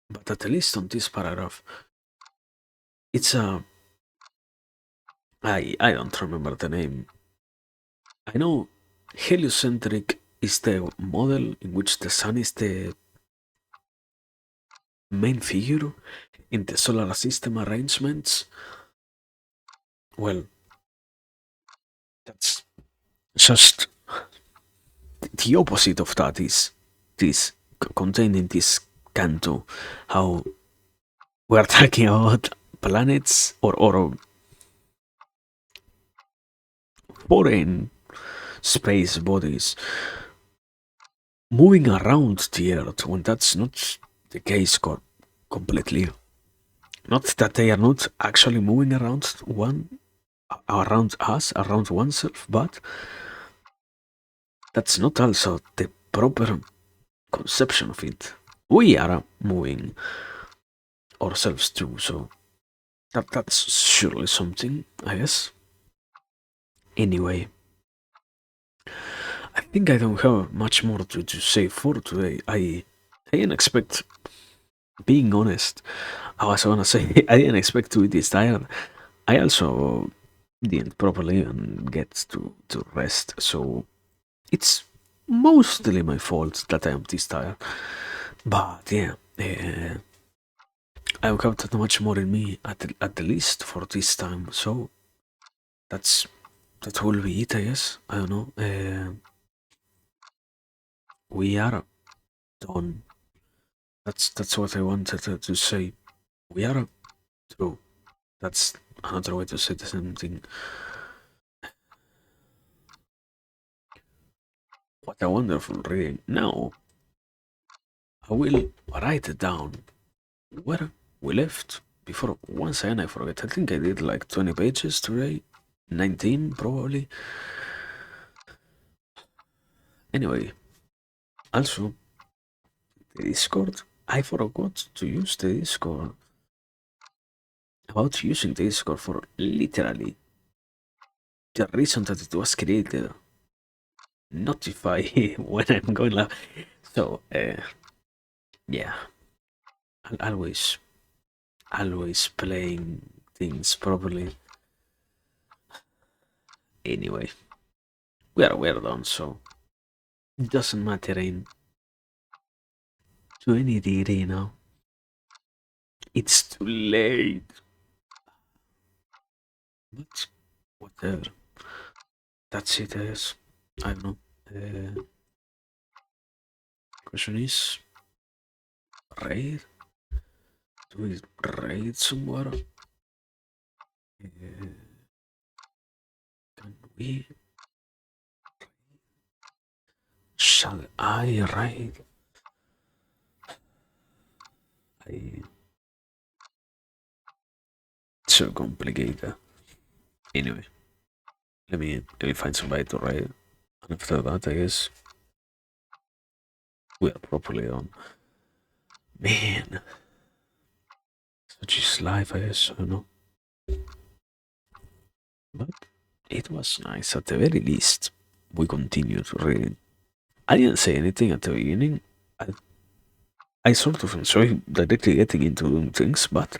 but at least on this paragraph, it's a. I don't remember the name. I know heliocentric is the model in which the sun is the main figure in the solar system arrangements. Well, that's just the opposite of that is this contained in this canto, how we're talking about planets or foreign space bodies moving around the earth when that's not the case completely. Not that they are not actually moving around around us, around oneself, but that's not also the proper conception of it. We are moving ourselves too, so that's surely something, I guess. Anyway, I think I don't have much more to say for today. I didn't expect, being honest, I was gonna say I didn't expect to be this tired. I also didn't properly even get to rest, so it's mostly my fault that I am this tired. But yeah, I don't have that much more in me at the least for this time. So that's that will be it, I guess. I don't know. We are done. That's what I wanted to say. We are through. That's another way to say the same thing. What a wonderful reading. Now I will write it down where we left before once again I forget. I think I did like 20 pages today. 19 probably. Anyway, also the Discord. I forgot to use the Discord. About using the Discord for literally the reason that it was created. Notify when I'm going live. So, yeah, always playing things properly. Anyway, we're done, so it doesn't matter in to any degree now. It's too late. But whatever. That's it, I guess. I don't know. Question is raid? Do we raid somewhere? Can we? Shall I raid? I so complicated. Anyway, let me find somebody to raid. And after that, I guess we are properly on. Man, such is life, I guess. I don't know. But it was nice. At the very least, we continued reading. I didn't say anything at the beginning. I sort of enjoy directly getting into doing things, but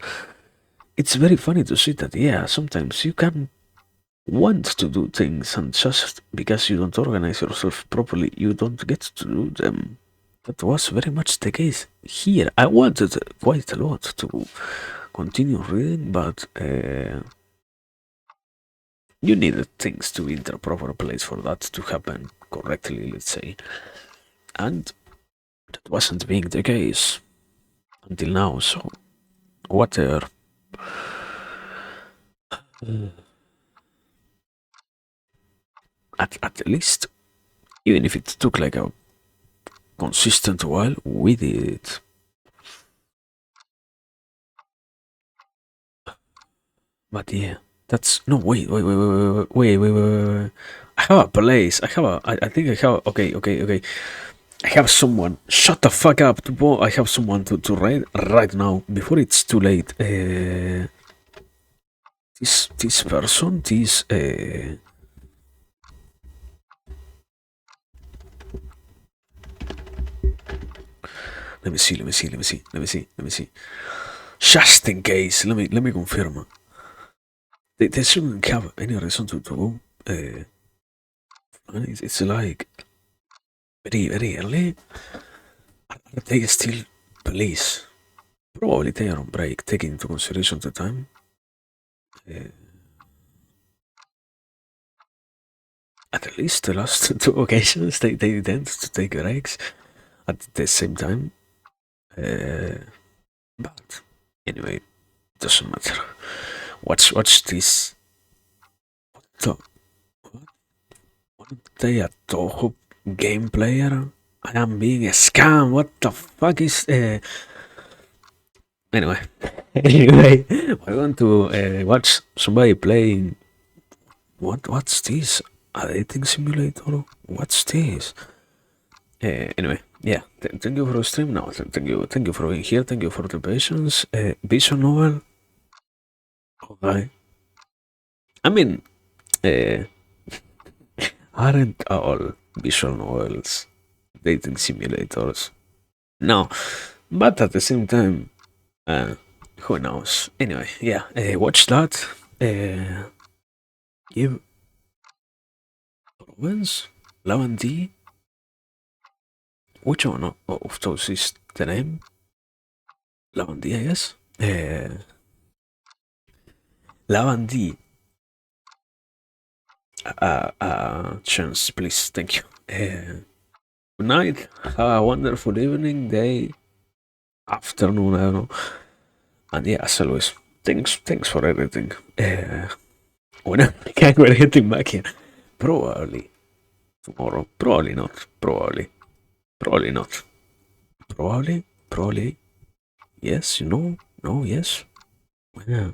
it's very funny to see that, yeah, sometimes you can want to do things, and just because you don't organize yourself properly, you don't get to do them. That was very much the case here. I wanted quite a lot to continue reading, but you needed things to be in the proper place for that to happen correctly, let's say. And that wasn't being the case until now, so whatever. At least, even if it took like a consistent while, we did it. But yeah, that's no wait. I have a place. I think I have. Okay. I have someone. Shut the fuck up. I have someone to write right now before it's too late. This person. This. Let me see. Just in case. Let me confirm. They shouldn't have any reason to go. It's like very early. Are they still police? Probably they are on break, taking into consideration the time. Uh, at least the last two occasions they tend to take breaks at the same time. But anyway, doesn't matter. Watch this. So, what they a Toho game player? I am being a scam. What the fuck is anyway? Anyway, I want to watch somebody playing. What's this? A dating simulator? What's this? Anyway, yeah. Thank you for the stream. No, thank you for being here. Thank you for the patience. Visual novel. Okay. I mean, uh, aren't all visual novels dating simulators? No, but at the same time, uh, who knows? Anyway, yeah. Watch that. Give Province Lavandi. Which one of those is the name? Lavandi, I guess. Lavandi. Chance, please. Thank you. Good night. Have a wonderful evening, day, afternoon. I don't know. And yeah, as always, thanks for everything. When we're getting back here, probably tomorrow. Probably not. Probably not. Probably. Yes. No. Yes. Yeah.